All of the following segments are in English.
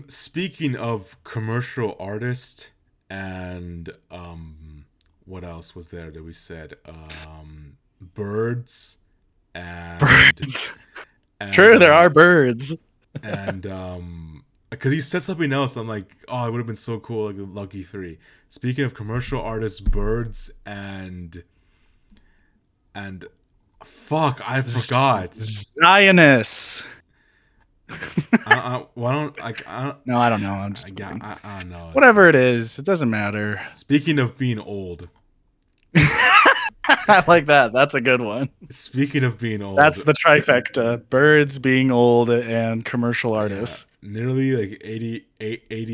Speaking of commercial artists and what else was there that we said? Birds and Birds. and True, there uh are birds. and because you said something else, I'm like, oh, it would have been so cool, like Lucky Three. Speaking of commercial artists, birds and fuck, I forgot. Zionist. Why don't like No, I don't know. I'm I just got kidding. I don't know. Whatever it is, it doesn't matter. Speaking of being old, I like that. That's a good one. speaking of being old, That's the trifecta: birds, being old, and commercial yeah, artists. nearly like 80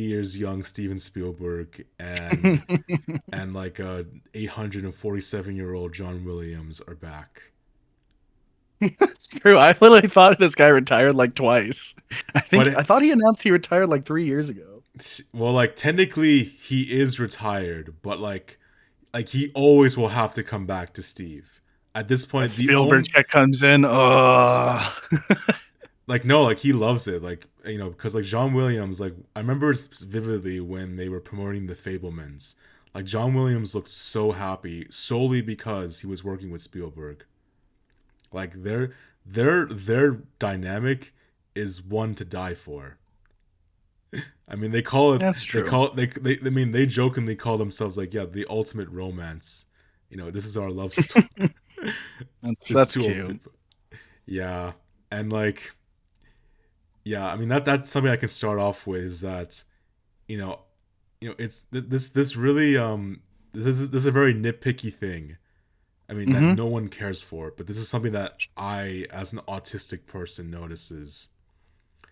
years young Steven Spielberg and like 847-year-old John Williams are back. It's true. I literally thought this guy retired like twice. But I thought he announced he retired like 3 years ago. well, like technically he is retired, but like he always will have to come back to Steve. At this That point, the Spielberg only check comes in. Ugh. like no, like he loves it, like because like John Williams, like I remember vividly when they were promoting the Fablemans. Like John Williams looked so happy solely because he was working with Spielberg. Like their dynamic is one to die for. I mean, they call it. That's They true. call it. They. I mean, they jokingly call themselves like, yeah, the ultimate romance. This is our love story. Just That's two old cute. people. Yeah, and like, yeah. I mean, that's something I can start off with is that, you know, it's this really this is a very nitpicky thing. I mean, that Hmm. no one cares for, but this is something that I, as an autistic person, notices.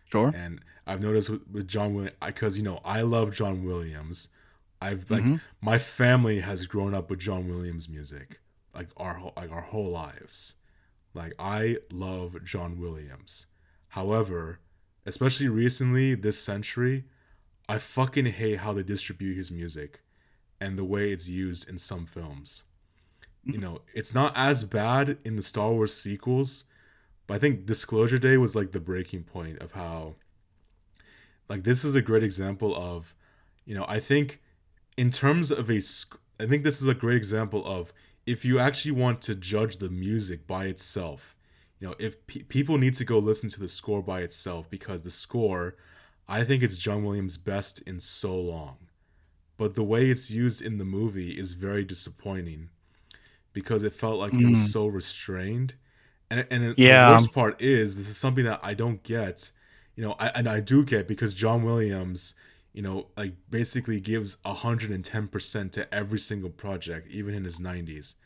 Sure. And I've noticed with John Williams because I love John Williams. I've like Hmm. my family has grown up with John Williams music like our whole lives. Like I love John Williams. However, especially recently this century, I fucking hate how they distribute his music and the way it's used in some films. It's not as bad in the Star Wars sequels, but I think Disclosure Day was like the breaking point of how like this is a great example of I think in terms of I think this is a great example of if you actually want to judge the music by itself, if people need to go listen to the score by itself because the score, I think it's John Williams' best in so long, but the way it's used in the movie is very disappointing because it felt like it was Mm. so restrained. And the Yeah. worst part is this is something that I don't get, and I do get because John Williams, like basically gives 110% to every single project, even in his 90s.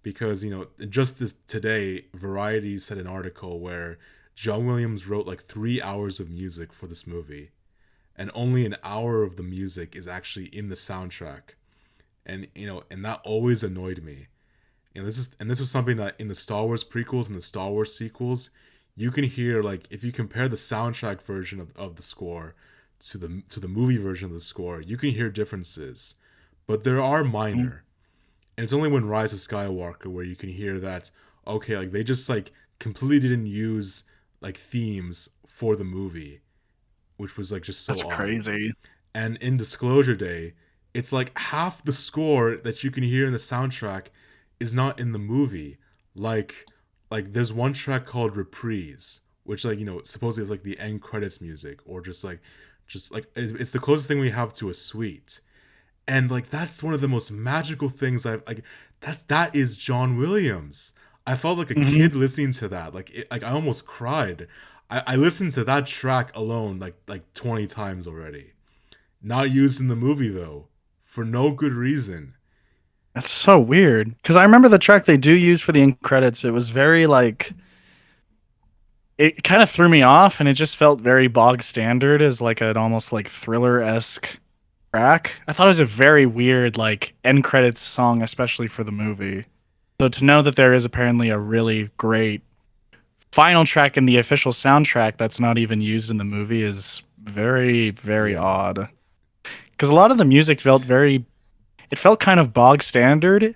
Because, just this today, Variety said an article where John Williams wrote like 3 hours of music for this movie, and only an hour of the music is actually in the soundtrack. And that always annoyed me. This was something that in the Star Wars prequels and the Star Wars sequels, you can hear like if you compare the soundtrack version of the score to the movie version of the score, you can hear differences, but there are Mm. minor. And it's only when Rise of Skywalker where you can hear that okay, like they just like completely didn't use like themes for the movie, which was like just so That's odd. crazy. And in Disclosure Day, it's like half the score that you can hear in the soundtrack is not in the movie. Like there's one track called Reprise, which like supposedly is like the end credits music or just like it's the closest thing we have to a suite. And like that's one of the most magical things I've like that is John Williams. I felt like a Hmm. kid listening to that. Like I almost cried. I listened to that track alone like 20 times already. Not used in the movie though, for no good reason. That's so weird. Because I remember the track they do use for the end credits. It was very like it kind of threw me off, and it just felt very bog standard as like an almost like thriller esque track. I thought it was a very weird like end credits song, especially for the movie. So to know that there is apparently a really great final track in the official soundtrack that's not even used in the movie is very, very Yeah. odd. Because a lot of the music felt very, it felt kind of bog standard.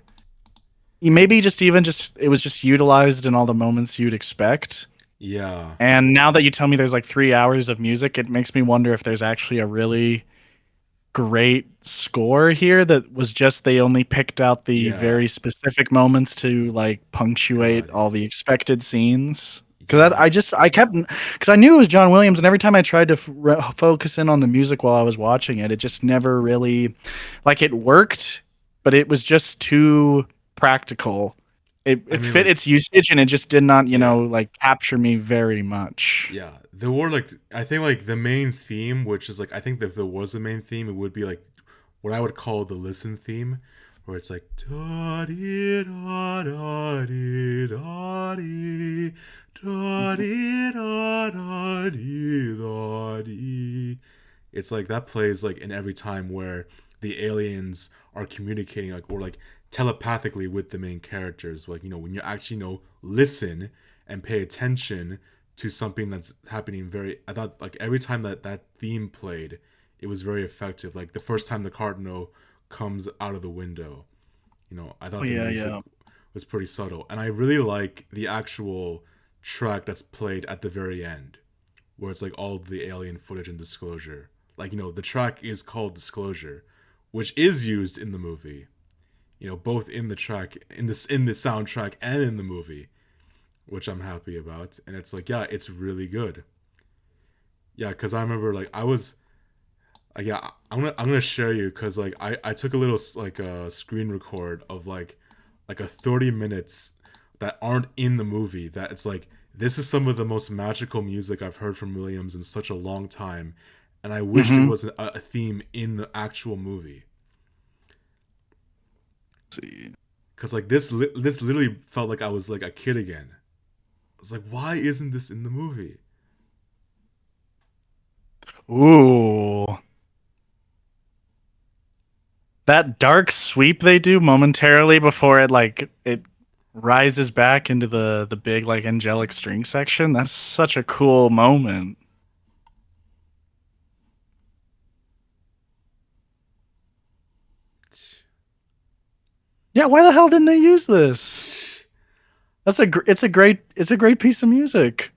Maybe just even just it was just utilized in all the moments you'd expect. Yeah. And now that you tell me there's like 3 hours of music, it makes me wonder if there's actually a really great score here that was just they only picked out the Yeah. very specific moments to like punctuate God. all the expected scenes. Because Yeah. I kept, because I knew it was John Williams, and every time I tried to focus in on the music while I was watching it, it just never really, like, it worked, but it was just too practical. I It mean, fit like, its usage, and it just did not, yeah. like capture me very much. Yeah. There were like, I think like the main theme, which is like, I think that if there was a main theme, it would be like what I would call the listen theme, where it's like da dee da da dee da dee da dee da da dee da dee. It's like that plays like in every time where the aliens are communicating like or like telepathically with the main characters. Like, when you actually listen and pay attention to something that's happening. Very, I thought like every time that theme played, it was very effective. Like the first time the cardinal comes out of the window, I Oh thought the yeah, music yeah. was pretty subtle, and I really like the actual track that's played at the very end, where it's like all the alien footage and disclosure. Like, the track is called Disclosure, which is used in the movie. Both in the track, in the soundtrack and in the movie, which I'm happy about. And it's like, yeah, it's really good. Yeah, because I remember like I was, yeah, I'm gonna share you because like I took a little like a screen record of like a 30 minutes that aren't in the movie. That it's like this is some of the most magical music I've heard from Williams in such a long time, and I wished it Mm-hmm. was a theme in the actual movie. See. Cause like this literally felt like I was like a kid again. I was like, why isn't this in the movie? Ooh. That dark sweep they do momentarily before it rises back into the big like angelic string section. That's such a cool moment. Yeah, why the hell didn't they use this? It's a great piece of music.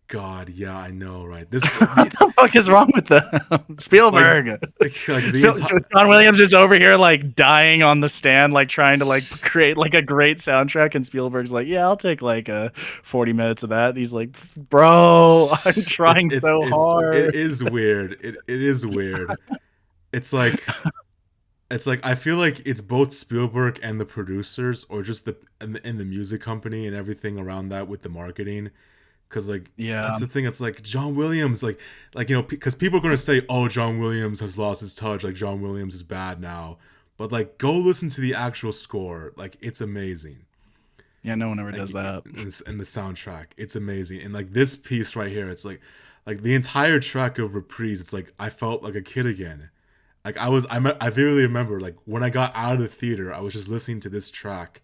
God, yeah, I know, right? This What the fuck is wrong with them? like Spielberg. like the entire John Williams is over here like dying on the stand, like trying to like create like a great soundtrack, and Spielberg's like, "Yeah, I'll take like 40 minutes of that." And he's like, "Bro, I'm it's trying it's so it's it hard." is weird. It is weird. It's like I feel like it's both Spielberg and the producers, or just the music company and everything around that with the marketing. Because like Yeah. that's the thing. It's like John Williams, like because people are gonna say, "Oh, John Williams has lost his touch. Like John Williams is bad now." But like, go listen to the actual score. Like, it's amazing. Yeah, no one ever Like does that. in the soundtrack, it's amazing. And like this piece right here, it's like the entire track of Reprise. It's like I felt like a kid again. Like I vividly remember like when I got out of the theater, I was just listening to this track,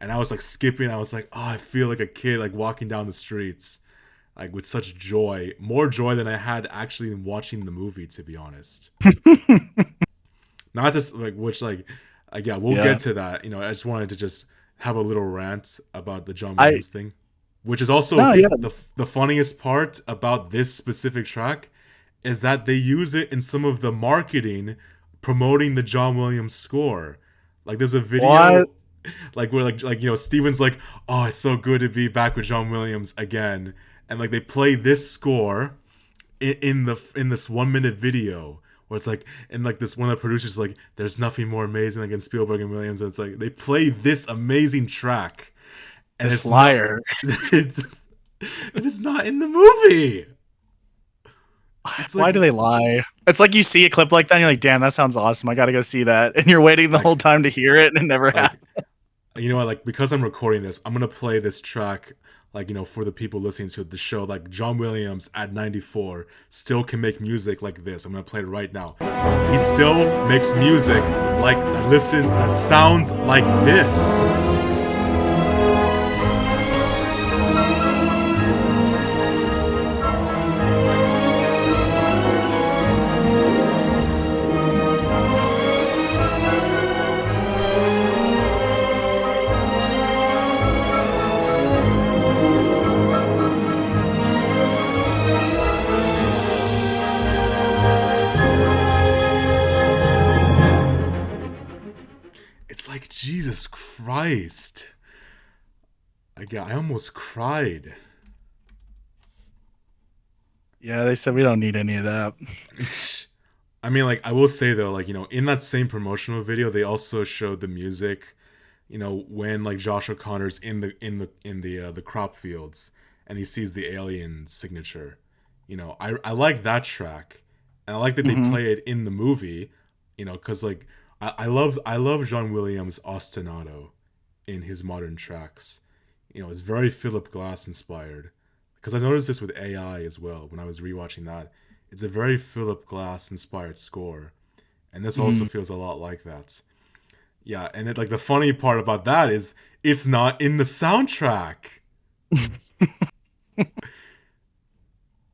and I was like skipping. I was like, oh, I feel like a kid like walking down the streets, like with such joy, more joy than I had actually in watching the movie. To be honest, not this like which like yeah, we'll Yeah. get to that. I just wanted to just have a little rant about the John I Williams thing, which is also no, yeah. the funniest part about this specific track is that they use it in some of the marketing promoting the John Williams score. Like there's a What? video like where like Steven's like, "Oh, it's so good to be back with John Williams again." And like they play this score in this 1 minute video where it's like, and like this one of the producers is like, "There's nothing more amazing than Spielberg and Williams." And it's like they play this amazing track and This it's not liar. it's and it's not in the movie. It's like Why do they lie? It's like you see a clip like that and you're like, damn, that sounds awesome. I gotta go see that. And you're waiting the whole like time to hear it and it never like happens. you know what, like because I'm recording this, I'm gonna play this track like for the people listening to the show. Like John Williams at 94 still can make music like this. I'm gonna play it right now. He still makes music like that sounds like this. Christ. I almost cried. Yeah, they said we don't need any of that. I mean, like, I will say though, like, in that same promotional video, they also showed the music, when like Josh O'Connor's in the crop fields and he sees the alien signature. I like that track, and I like that they Hmm. play it in the movie. Because like I love John Williams' ostinato in his modern tracks. It's very Philip Glass inspired. Because I noticed this with AI as well when I was rewatching that. It's a very Philip Glass inspired score, and this also Mm. feels a lot like that. Yeah, and like the funny part about that is it's not in the soundtrack.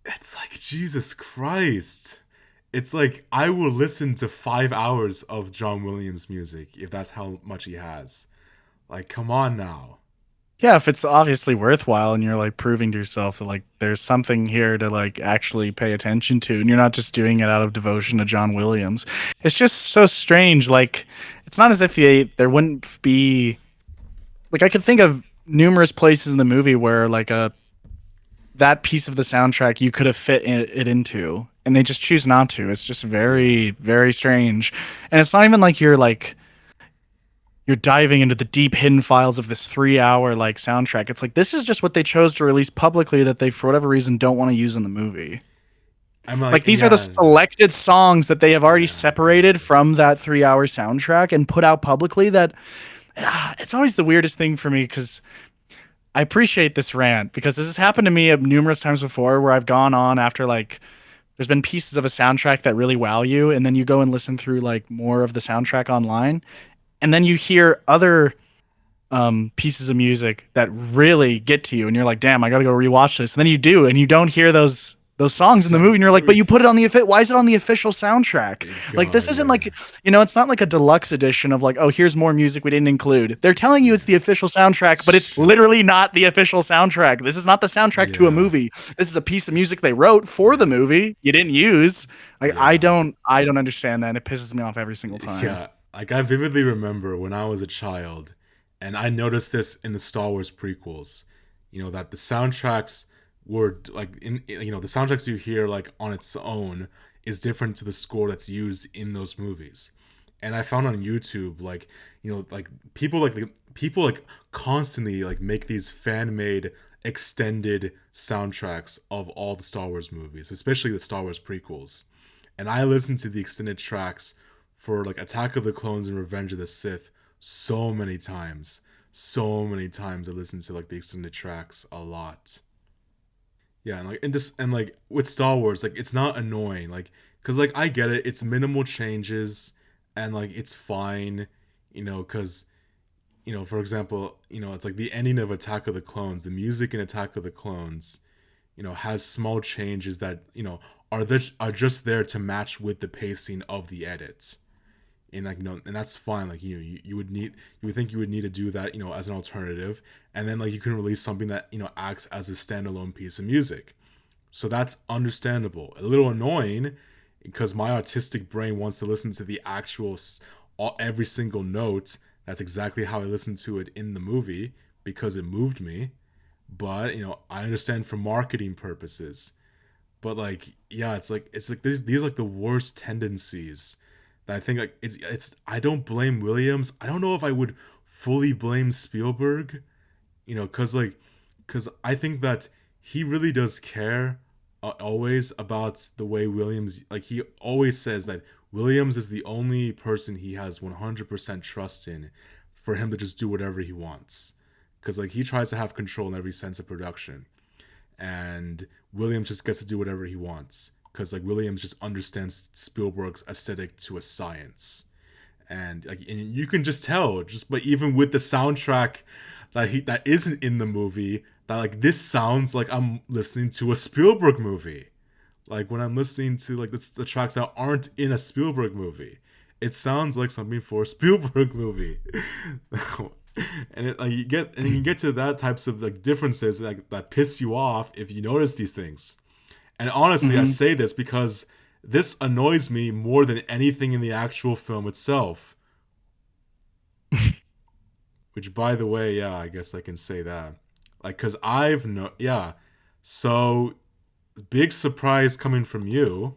It's like Jesus Christ. It's like I will listen to 5 hours of John Williams music if that's how much he has. Like, come on now. Yeah, if it's obviously worthwhile and you're like proving to yourself that like there's something here to like actually pay attention to and you're not just doing it out of devotion to John Williams. It's just so strange. Like it's not as if there wouldn't be like I could think of numerous places in the movie where like a that piece of the soundtrack you could have fit it into and they just choose not to. It's just Yeah. very very strange. And it's not even like you're diving into the deep hidden files of this 3 hour like soundtrack. It's like this is just what they chose to release publicly that they for whatever reason don't want to use in the movie. I'm like, Like these are the yeah, selected songs that they have already yeah, separated from that 3 hour soundtrack and put out publicly that it's always the weirdest thing for me because I appreciate this rant because this has happened to me numerous times before where I've gone on after like there's been pieces of a soundtrack that really wow you and then you go and listen through like more of the soundtrack online and then you hear other pieces of music that really get to you, and you're like, "Damn, I got to go rewatch this." And then you do, and you don't hear those songs in the movie, and you're like, "But you put it on the why is it on the official soundtrack?" Like this God, isn't yeah, like it's not like a deluxe edition of like, "Oh, here's more music we didn't include." They're telling you it's the official soundtrack, but it's shit, literally not the official soundtrack. This is not the soundtrack to a yeah, movie. This is a piece of music they wrote for the yeah, movie. You didn't use. Like yeah. I don't understand that. And it pisses me off every single time. Yeah, like I vividly remember when I was a child, and I noticed this in the Star Wars prequels. That the soundtracks were like the soundtracks you hear like on its own is different to the score that's used in those movies. And I found on YouTube like like people like constantly like make these fan made extended soundtracks of all the Star Wars movies, especially the Star Wars prequels. And I listened to the extended tracks for like Attack of the Clones and Revenge of the Sith so many times. So many times I listened to like the extended tracks a lot. Yeah, and like with Star Wars, like it's not annoying, like because like I get it, it's minimal changes, and like it's fine, because for example, it's like the ending of Attack of the Clones, the music in Attack of the Clones, has small changes that are just there to match with the pacing of the edit, and like and that's fine. Like you would think you would need to do that, as an alternative, and then like you can release something that acts as a standalone piece of music. So that's understandable. A little annoying because my artistic brain wants to listen to the actual every single note. That's exactly how I listened to it in the movie because it moved me. But I understand for marketing purposes. But like, yeah, it's like these are like the worst tendencies that I think like it's I don't blame Williams. I don't know if I would fully blame Spielberg, because I think that he really does care, always about the way Williams, like he always says that Williams is the only person he has 100% trust in for him to just do whatever he wants, because like he tries to have control in every sense of production, and Williams just gets to do whatever he wants because like Williams just understands Spielberg's aesthetic to a science, and you can just tell just but even with the soundtrack that isn't in the movie, that like this sounds like I'm listening to a Spielberg movie. Like when I'm listening to like the tracks that aren't in a Spielberg movie, it sounds like something for a Spielberg movie. And you get to that types of like differences that piss you off if you notice these things. And honestly, I Hmm. say this because this annoys me more than anything in the actual film itself. Which, by the way, yeah, I guess I can say that. Like, cause I've no, yeah. So big surprise coming from you.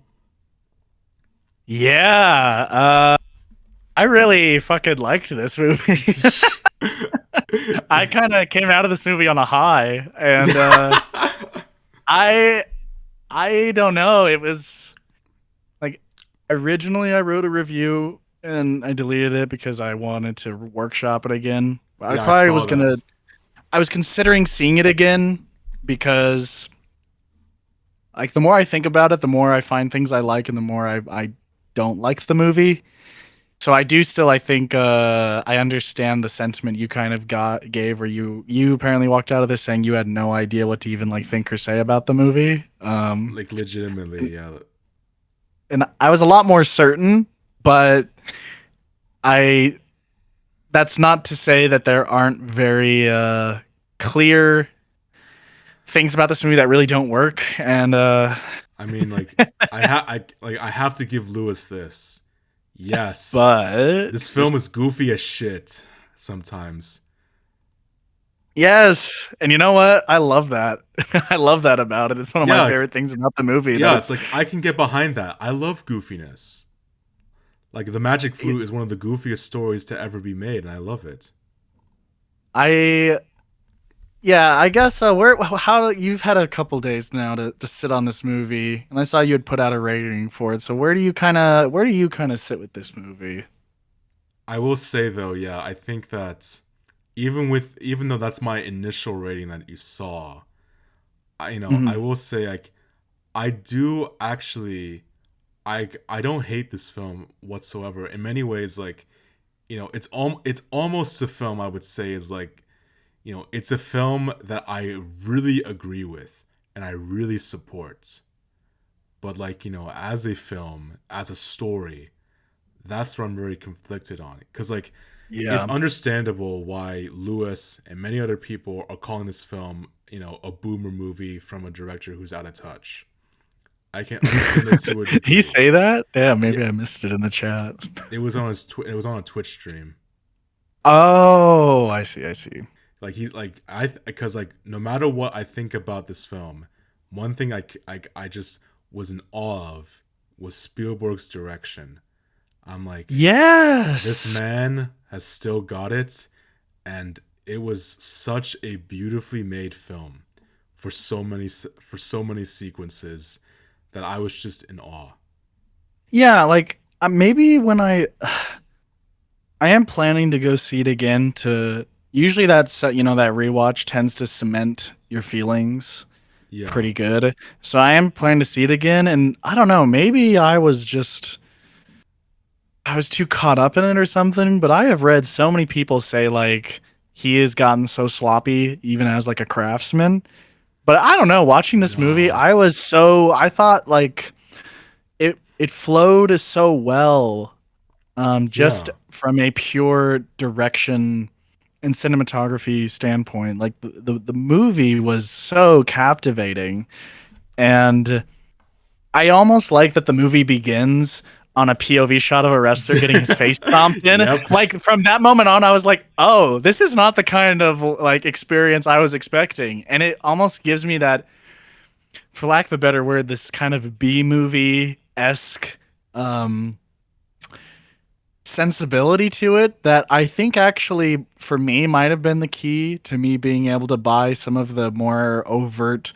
Yeah, I really fucking liked this movie. I kind of came out of this movie on a high, and I I don't know. It was like originally I wrote a review and I deleted it because I wanted to workshop it again. I Yeah, I probably saw was gonna. that. I was considering seeing it again because like the more I think about it, the more I find things I like, and the more I don't like the movie. So I do still I think I understand the sentiment you kind of gave where you apparently walked out of this saying you had no idea what to even like think or say about the movie. Like, legitimately, yeah. And I was a lot more certain, but I that's not to say that there aren't very clear things about this movie that really don't work. And I mean, like, I have to give Lewis this. Yes, but this film is goofy as shit sometimes. yes, and you know what? I love that. I love that about it. It's one of my Yeah, favorite things about the movie that yeah, it's it's like I can get behind that. I love goofiness. Like, the Magic Flute is one of the goofiest stories to ever be made, and I love it. I yeah, I guess where how you've had a couple days now to sit on this movie, and I saw you had put out a rating for it. So where do you kind of sit with this movie? I will say though, yeah, I think that even though that's my initial rating that you saw, I Mhm. will say, like, I do actually, I don't hate this film whatsoever. In many ways, like, it's almost a film I would say is like, it's a film that I really agree with and I really support. But, like, as a film, as a story, that's where I'm very conflicted on it. Because, like, it's Yeah. understandable why Lewis and many other people are calling this film, a boomer movie from a director who's out of touch. I can understand it to a He degree. say that? Yeah, Yeah, maybe I missed it in the chat. it was on a Twitch stream. Oh, I see, I see. Like, he's like, because, like, no matter what I think about this film, one thing I just was in awe of was Spielberg's direction. I'm like, this Yes. man has still got it, and it was such a beautifully made film for so many sequences that I was just in awe. Yeah, like maybe when I am planning to go see it again to usually that's that rewatch tends to cement your feelings Yeah, pretty good. So I am planning to see it again and I don't know, maybe I was too caught up in it or something, but I have read so many people say like he has gotten so sloppy even as like a craftsman. But I don't know, watching this movie, no, I thought like it flowed so well just yeah, from a pure direction and cinematography standpoint. Like the movie was so captivating. And I almost like that the movie begins on a POV shot of a wrestler getting his face stomped in. yep, Like from that moment on, I was like, oh, this is not the kind of like experience I was expecting. And it almost gives me that, for lack of a better word, this kind of B movie esque um sensibility to it that I think actually for me might have been the key to me being able to buy some of the more overt,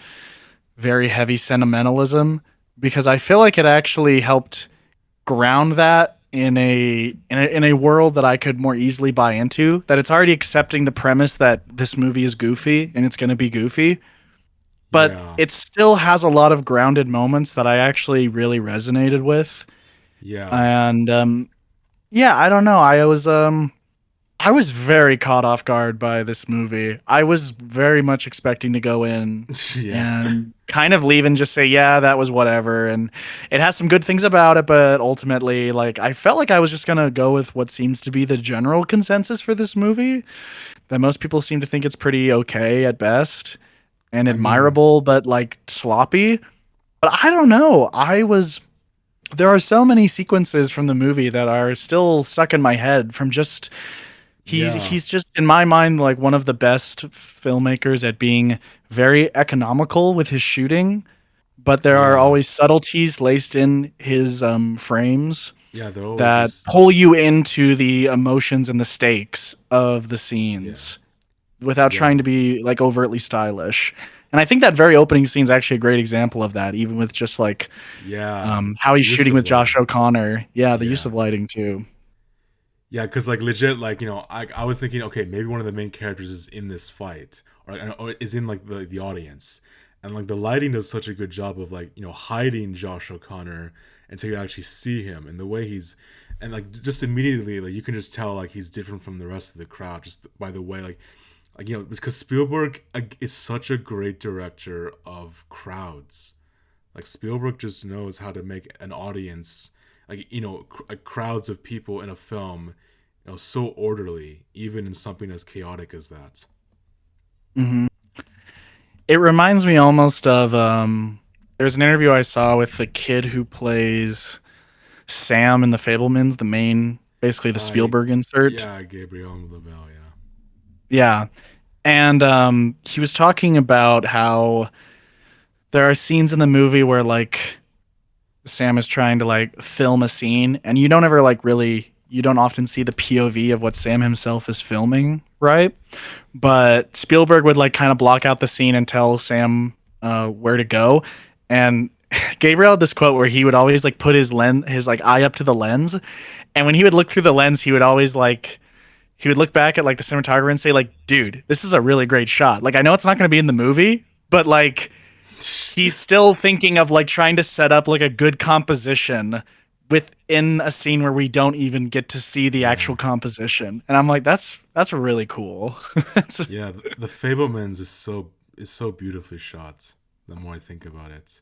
very heavy sentimentalism because I feel like it actually helped ground that in a world that I could more easily buy into. That it's already accepting the premise that this movie is goofy and it's going to be goofy, but yeah, it still has a lot of grounded moments that I actually really resonated with. yeah, And yeah, I don't know. I was very caught off guard by this movie. I was very much expecting to go in yeah. and kind of leave and just say, yeah, that was whatever. And it has some good things about it, but ultimately, like, I felt like I was just going to go with what seems to be the general consensus for this movie. That most people seem to think it's pretty okay at best and I mean, admirable, but like sloppy. But I don't know. There are so many sequences from the movie that are still stuck in my head from just Yeah, He's just in my mind like one of the best filmmakers at being very economical with his shooting, but there are yeah, always subtleties laced in his frames yeah. They're always that just pull you into the emotions and the stakes of the yeah, scenes without yeah, trying to be like overtly stylish. And I think that very opening scene is actually a great example of that, even with just like yeah. how he's The use shooting of with Josh lighting. O'Connor. Yeah, the use Yeah, of lighting too. yeah. Because like legit, like I was thinking, okay, maybe one of the main characters is in this fight, or is in like the audience, and like the lighting does such a good job of like hiding Josh O'Connor until you actually see him and the way he's, and like just immediately like you can just tell like he's different from the rest of the crowd just by the way like because Spielberg is such a great director of crowds. Like Spielberg just knows how to make an audience, like crowds of people in a film, so orderly, even in something as chaotic as that. Hmm. It reminds me almost of there's an interview I saw with the kid who plays Sam in the Fablemans, the main, basically the I Spielberg insert. Yeah, Gabriel Labelle, yeah. Yeah. And he was talking about how there are scenes in the movie where like Sam is trying to like film a scene and you don't ever like really you don't often see the POV of what Sam himself is filming, right? But Spielberg would like kind of block out the scene and tell Sam where to go. And Gabriel had this quote where he would always like put his like eye up to the lens, and when he would look through the lens, he would always like he would look back at like the cinematographer and say like, "Dude, this is a really great shot. Like I know it's not going to be in the movie, but like he's still thinking of like trying to set up like a good composition within a scene where we don't even get to see the Yeah, actual composition." And I'm like, that's really cool. yeah. The Fablemans is so beautifully shot. The more I think about it,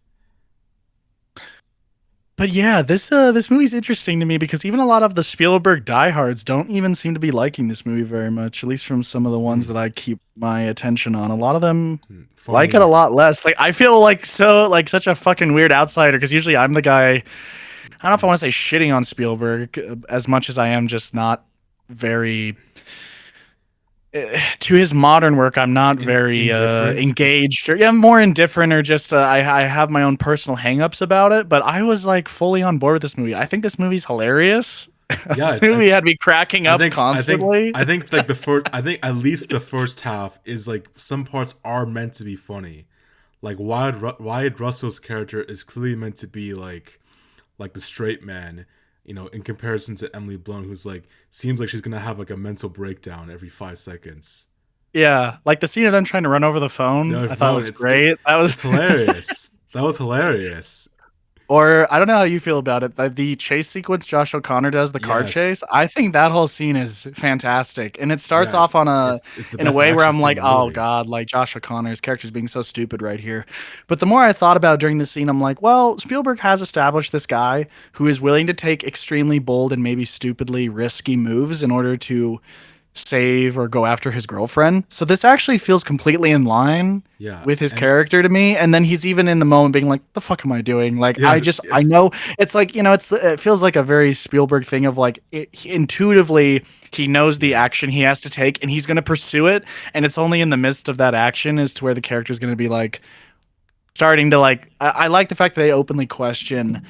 But yeah, this movie's interesting to me because even a lot of the Spielberg diehards don't even seem to be liking this movie very much, at least from some of the ones hmm. that I keep my attention on. A lot of them like it a Funny. lot less. Like I feel like so like such a fucking weird outsider because usually I'm the guy. I don't know if I want to say shitting on Spielberg as much as I am just not very to his modern work. I'm not very Indifferent. engaged or yeah, I'm more indifferent or just I have my own personal hangups about it. But I was like fully on board with this movie. I think this movie's hilarious. Yeah, This movie had me cracking I up think I think constantly. I think like the first I think at least the first half is like some parts are meant to be funny. Like Wyatt Russell's character is clearly meant to be like the straight man, in comparison to Emily Blunt, who's like seems like she's gonna have like a mental breakdown every 5 seconds. Yeah, like the scene of them trying to run over the phone. The I thought phone, was great. That was it's hilarious. That was hilarious. Or I don't know how you feel about it. The chase sequence Josh O'Connor does, the car Yes, chase, I think that whole scene is fantastic. And it starts yeah, off on it's the in a best way where action I'm scene like, in the oh movie. God, like Josh O'Connor's character's being so stupid right here. But the more I thought about it during the scene, I'm like, well, Spielberg has established this guy who is willing to take extremely bold and maybe stupidly risky moves in order to save or go after his girlfriend. So this actually feels completely in line Yeah, with his and character to me. And then he's even in the moment being like, "The fuck am I doing?" Like yeah, I know it's like it feels like a very Spielberg thing of like intuitively he knows the yeah, action he has to take and he's going to pursue it. And it's only in the midst of that action as to where the character is going to be like starting to like. I like the fact that they openly question.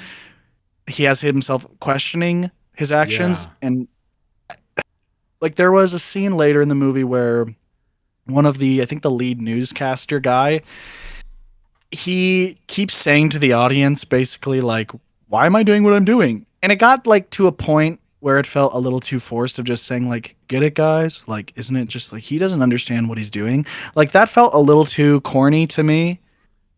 He has himself questioning his actions yeah, and like there was a scene later in the movie where one of the I think the lead newscaster guy he keeps saying to the audience basically like why am I doing what I'm doing? And it got like to a point where it felt a little too forced of just saying like get it guys? Like isn't it just like he doesn't understand what he's doing? Like that felt a little too corny to me.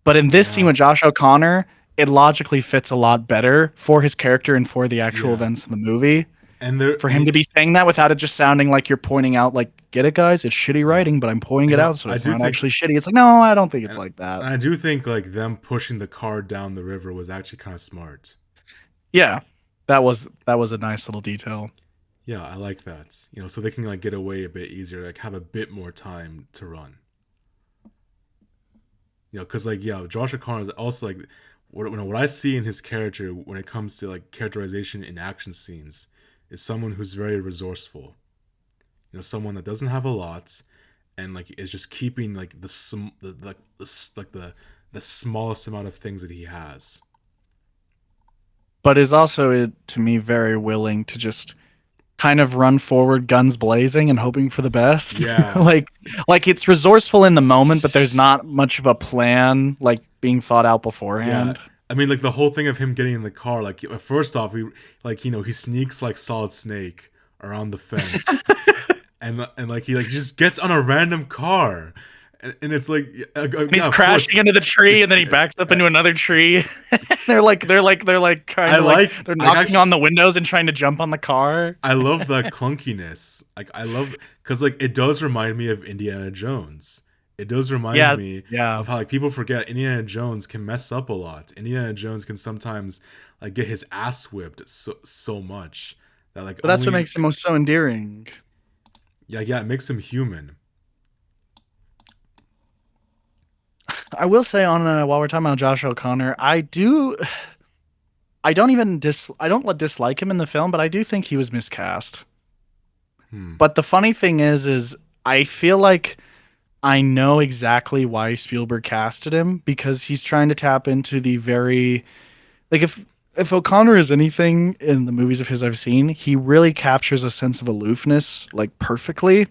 But in this scene yeah, with Josh O'Connor, it logically fits a lot better for his character and for the actual yeah. events in the movie And there for him to be saying that without it just sounding like you're pointing out like get it guys it's shitty yeah, writing but I'm pointing it and out so I it's do not think actually shitty. It's like no, I don't think it's and like that. I do think like them pushing the car down the river was actually kind of smart. Yeah, that was a nice little detail. Yeah, I like that. So they can like get away a bit easier, like have a bit more time to run. Because like yeah, Josh O'Connor is also like what I see in his character when it comes to like characterization in action scenes is someone who's very resourceful. someone that doesn't have a lot, and like is just keeping like the smallest amount of things that he has. But is also to me very willing to just kind of run forward guns blazing and hoping for the best. Yeah, like it's resourceful in the moment, but there's not much of a plan like being thought out yeah. beforehand. I mean, like the whole thing of him getting in the car, like first off, he sneaks like Solid Snake around the fence, and like he like just gets on a random car, and it's like And he's yeah, of course. crashing into the tree, and then he backs up into another tree. they're kind I of like they're like knocking actually on the windows and trying to jump on the car. I love that clunkiness. Like I love because like it does remind me of Indiana Jones. It does remind Yeah, me yeah. of how like people forget Indiana Jones can mess up a lot. Indiana Jones can sometimes like get his ass whipped so much that like But that's what only makes him so endearing. yeah, it makes him human. I will say on while we're talking about Josh O'Connor, I don't dislike him in the film, but I do think he was miscast. Hmm. But the funny thing is I feel like I know exactly why Spielberg casted him because he's trying to tap into the very like if O'Connor is anything in the movies of his I've seen, he really captures a sense of aloofness like perfectly.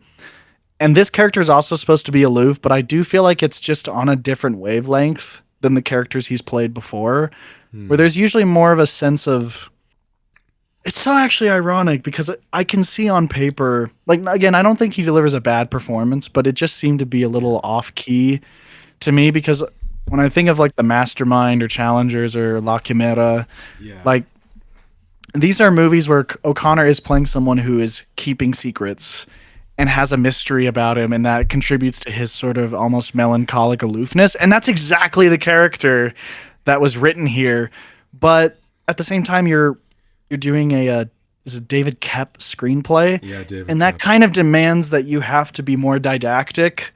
And this character is also supposed to be aloof, but I do feel like it's just on a different wavelength than the characters he's played before, where Hmm. there's usually more of a sense of it's so actually ironic because I can see on paper, like again, I don't think he delivers a bad performance, but it just seemed to be a little off key to me because when I think of like the Mastermind or Challengers or La Quimera, Yeah. like these are movies where O'Connor is playing someone who is keeping secrets and has a mystery about him, and that contributes to his sort of almost melancholic aloofness. And that's exactly the character that was written here. But at the same time, you're doing a is a David Kep screenplay, Yeah, David and that Kep. kind of demands that you have to be more didactic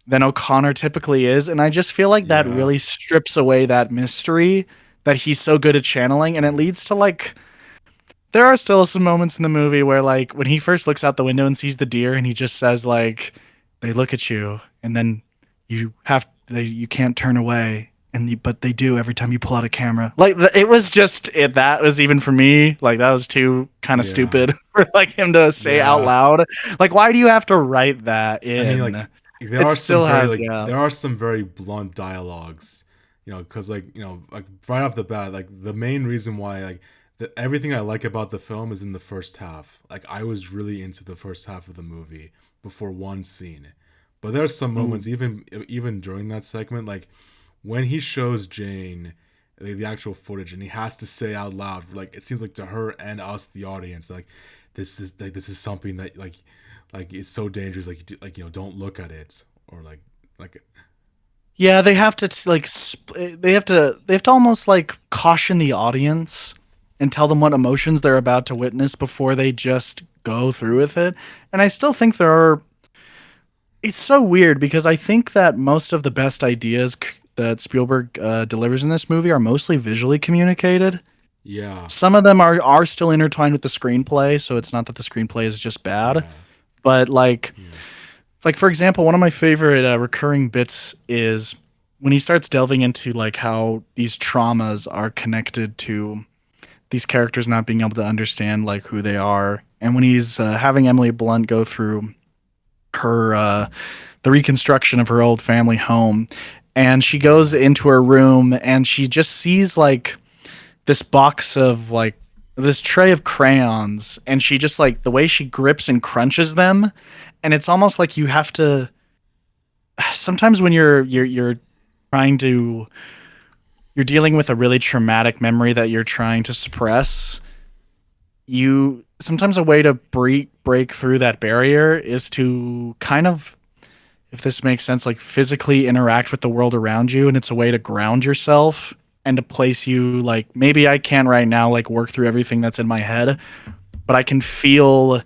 than O'Connor typically is. And I just feel like that Yeah. really strips away that mystery that he's so good at channeling, and it leads to like there are still some moments in the movie where like when he first looks out the window and sees the deer and he just says like they look at you and then you can't turn away but they do every time you pull out a camera. Like it was just that was even for me like that was too kind of Yeah. stupid for like him to say out Yeah. loud. Like why do you have to write that I mean, in? like there It are some still very has like yeah. there are some very blunt dialogues, because like like right off the bat, like the main reason why like everything I like about the film is in the first half. Like I was really into the first half of the movie before one scene, but there are some Ooh. moments even during that segment, like when he shows Jane the actual footage and he has to say out loud, like it seems like to her and us, the audience, like this is something that like it's so dangerous, like don't look at it, or like Yeah, they have to they have to almost like caution the audience and tell them what emotions they're about to witness before they just go through with it. And I still think there are it's so weird because I think that most of the best ideas that Spielberg delivers in this movie are mostly visually communicated. yeah, Some of them are still intertwined with the screenplay, so it's not that the screenplay is just bad, yeah, but yeah, like for example, one of my favorite recurring bits is when he starts delving into like how these traumas are connected to these characters not being able to understand like who they are, and when he's having Emily Blunt go through her the reconstruction of her old family home, and she goes yeah, into her room and she just sees like this box of like this tray of crayons, and she just like the way she grips and crunches them, and it's almost like you have to sometimes when you're trying to you're dealing with a really traumatic memory that you're trying to suppress, you sometimes a way to break through that barrier is to kind of if this makes sense like physically interact with the world around you, and it's a way to ground yourself and to place you like maybe I can right now like work through everything that's in my head, but I can feel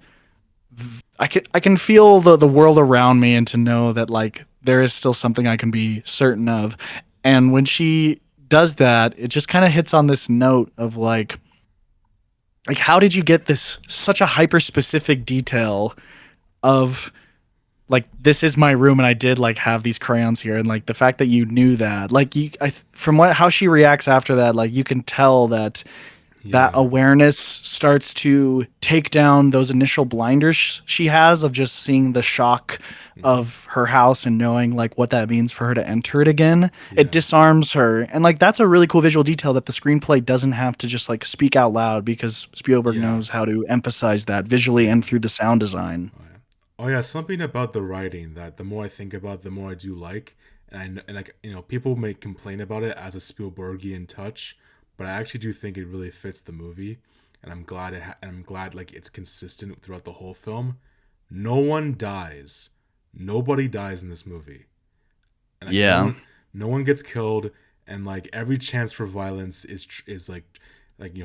I can feel the world around me and to know that like there is still something I can be certain of. And when she does that, it just kind of hits on this note of like how did you get this such a hyper specific detail of like this is my room and I did like have these crayons here, and like the fact that you knew that, like from what how she reacts after that, like you can tell that that Yeah. awareness starts to take down those initial blinders she has of just seeing the shock Hmm. of her house and knowing like what that means for her to enter it again. It Yeah. disarms her. And like that's a really cool visual detail that the screenplay doesn't have to just like speak out loud, because Spielberg Yeah. knows how to emphasize that visually and through the sound design. Oh yeah. Oh yeah. Something about the writing that the more I think about, the more I do like, and like people may complain about it as a Spielbergian touch, but I actually do think it really fits the movie, and I'm glad like it's consistent throughout the whole film. No one dies. Nobody dies in this movie, and like Yeah. no one gets killed, and like every chance for violence is like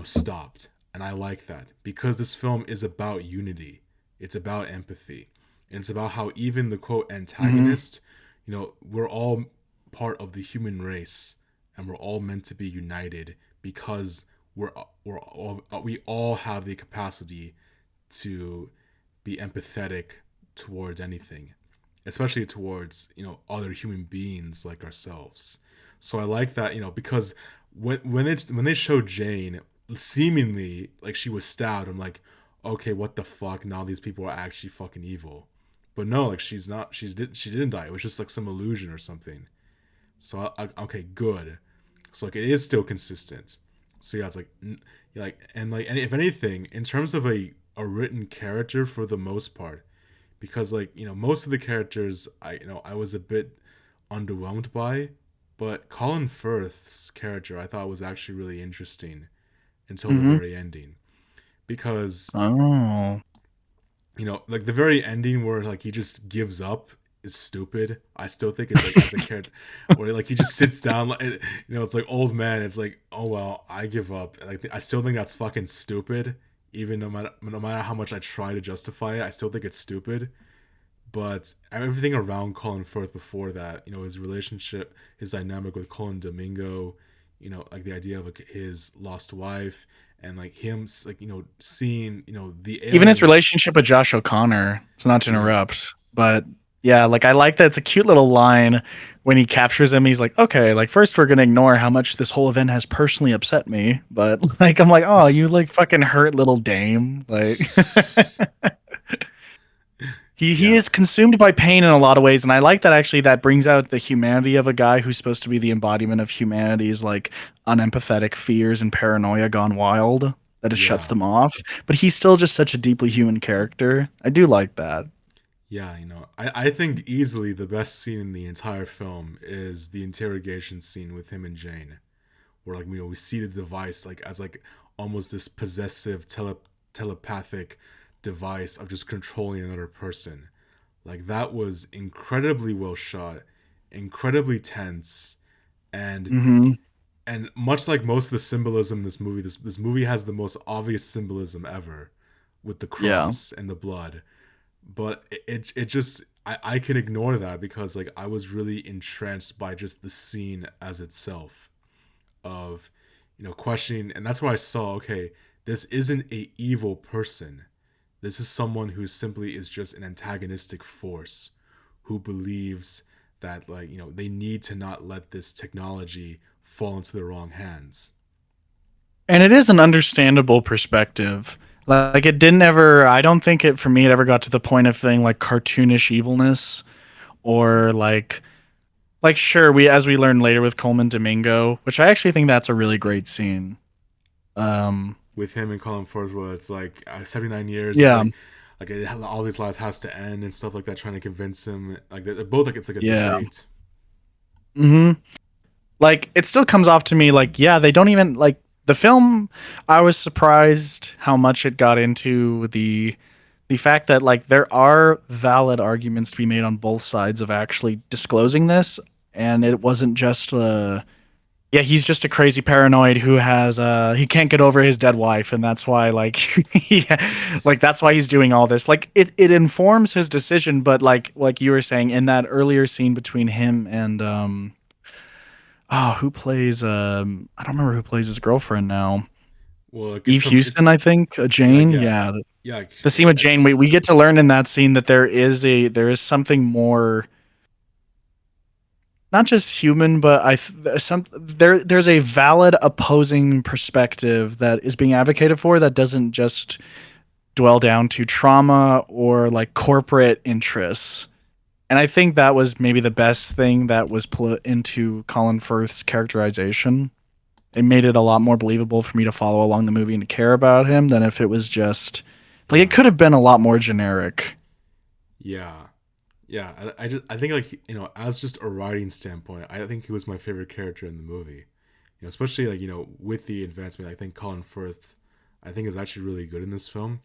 stopped, and I like that because this film is about unity. It's about empathy, and it's about how even the quote Hmm. antagonist, we're all part of the human race, and we're all meant to be united because we all have the capacity to be empathetic towards anything, especially towards other human beings like ourselves. So I like that, because when they showed Jane seemingly like she was stabbed, I'm like, okay, what the fuck? Now these people are actually fucking evil. But no, like she's not. She didn't die. It was just like some illusion or something. So okay, good. So like it is still consistent. So yeah, it's like and if anything, in terms of a written character for the most part, because like most of the characters I was a bit underwhelmed by, but Colin Firth's character I thought was actually really interesting until the Hmm. very ending, because Oh. like the very ending where like he just gives up is stupid. I still think it's like as a character where like he just sits down, like it's like old man. It's like, oh well, I give up. Like I still think that's fucking stupid. Even no matter how much I try to justify it, I still think it's stupid. But everything around Colin Firth before that, his relationship, his dynamic with Colin Domingo, like the idea of like his lost wife, and like him, like seeing the Even his aliens. relationship with Josh O'Connor. It's not to Yeah, interrupt, but yeah, like I like that it's a cute little line when he captures him. He's like, okay, like first we're gonna ignore how much this whole event has personally upset me, but like I'm like, oh, you like fucking hurt little dame. Like he yeah, is consumed by pain in a lot of ways, and I like that actually that brings out the humanity of a guy who's supposed to be the embodiment of humanity's like unempathetic fears and paranoia gone wild. That it shuts yeah, them off, but he's still just such a deeply human character. I do like that. yeah. I think easily the best scene in the entire film is the interrogation scene with him and Jane, where like we see the device like as like almost this possessive telepathic device of just controlling another person. Like that was incredibly well shot, incredibly tense, and Hmm. and much like most of the symbolism in this movie, this movie has the most obvious symbolism ever with the Yeah. cross and the blood. But it just I can ignore that because like I was really entranced by just the scene as itself of questioning, and that's where I saw, okay, this isn't a evil person. This is someone who simply is just an antagonistic force who believes that like they need to not let this technology fall into the wrong hands. And it is an understandable perspective. Like it didn't ever I don't think it for me it ever got to the point of feeling like cartoonish evilness or like sure we as we learned later with Coleman Domingo, which I actually think that's a really great scene. Um With him and Colin Firth, where it's like 79 years, it's yeah. like all these lives has to end and stuff like that, trying to convince him like they're both like it's like a Yeah. debate. Mhm. Like it still comes off to me like yeah, they don't even like the film. I was surprised how much it got into the fact that like there are valid arguments to be made on both sides of actually disclosing this, and it wasn't just yeah, he's just a crazy paranoid who has he can't get over his dead wife, and that's why like like that's why he's doing all this. Like it informs his decision, but like you were saying in that earlier scene between him and who plays I don't remember who plays his girlfriend now. Well, like Eve Houston, I think, yeah, Jane. yeah, Yeah, yeah. Like, the scene with Jane. We it's we get to learn in that scene that there is something more, not just human, but there's a valid opposing perspective that is being advocated for that doesn't just dwell down to trauma or like corporate interests. And I think that was maybe the best thing that was put into Colin Firth's characterization. It made it a lot more believable for me to follow along the movie and to care about him than if it was just like it uh, could have been a lot more generic. yeah, yeah. I think like as just a writing standpoint, I think he was my favorite character in the movie. Especially like with the advancement, I think Colin Firth, I think is actually really good in this film.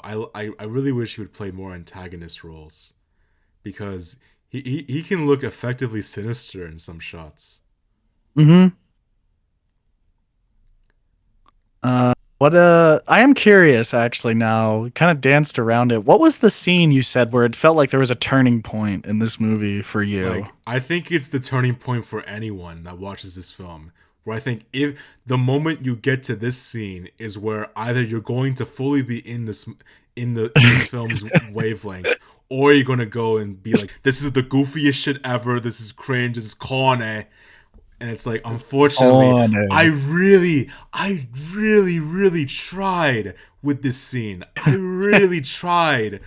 I really wish he would play more antagonist roles because he can look effectively sinister in some shots. Mm-hmm. What I am curious actually now, kind of danced around it. What was the scene you said where it felt like there was a turning point in this movie for you? Like I think it's the turning point for anyone that watches this film. Where I think if the moment you get to this scene is where either you're going to fully be in this film's wavelength, or you're gonna go and be like, "This is the goofiest shit ever. This is cringe. This is corny." And it's like, unfortunately, Oh, no. I really tried with this scene. I really tried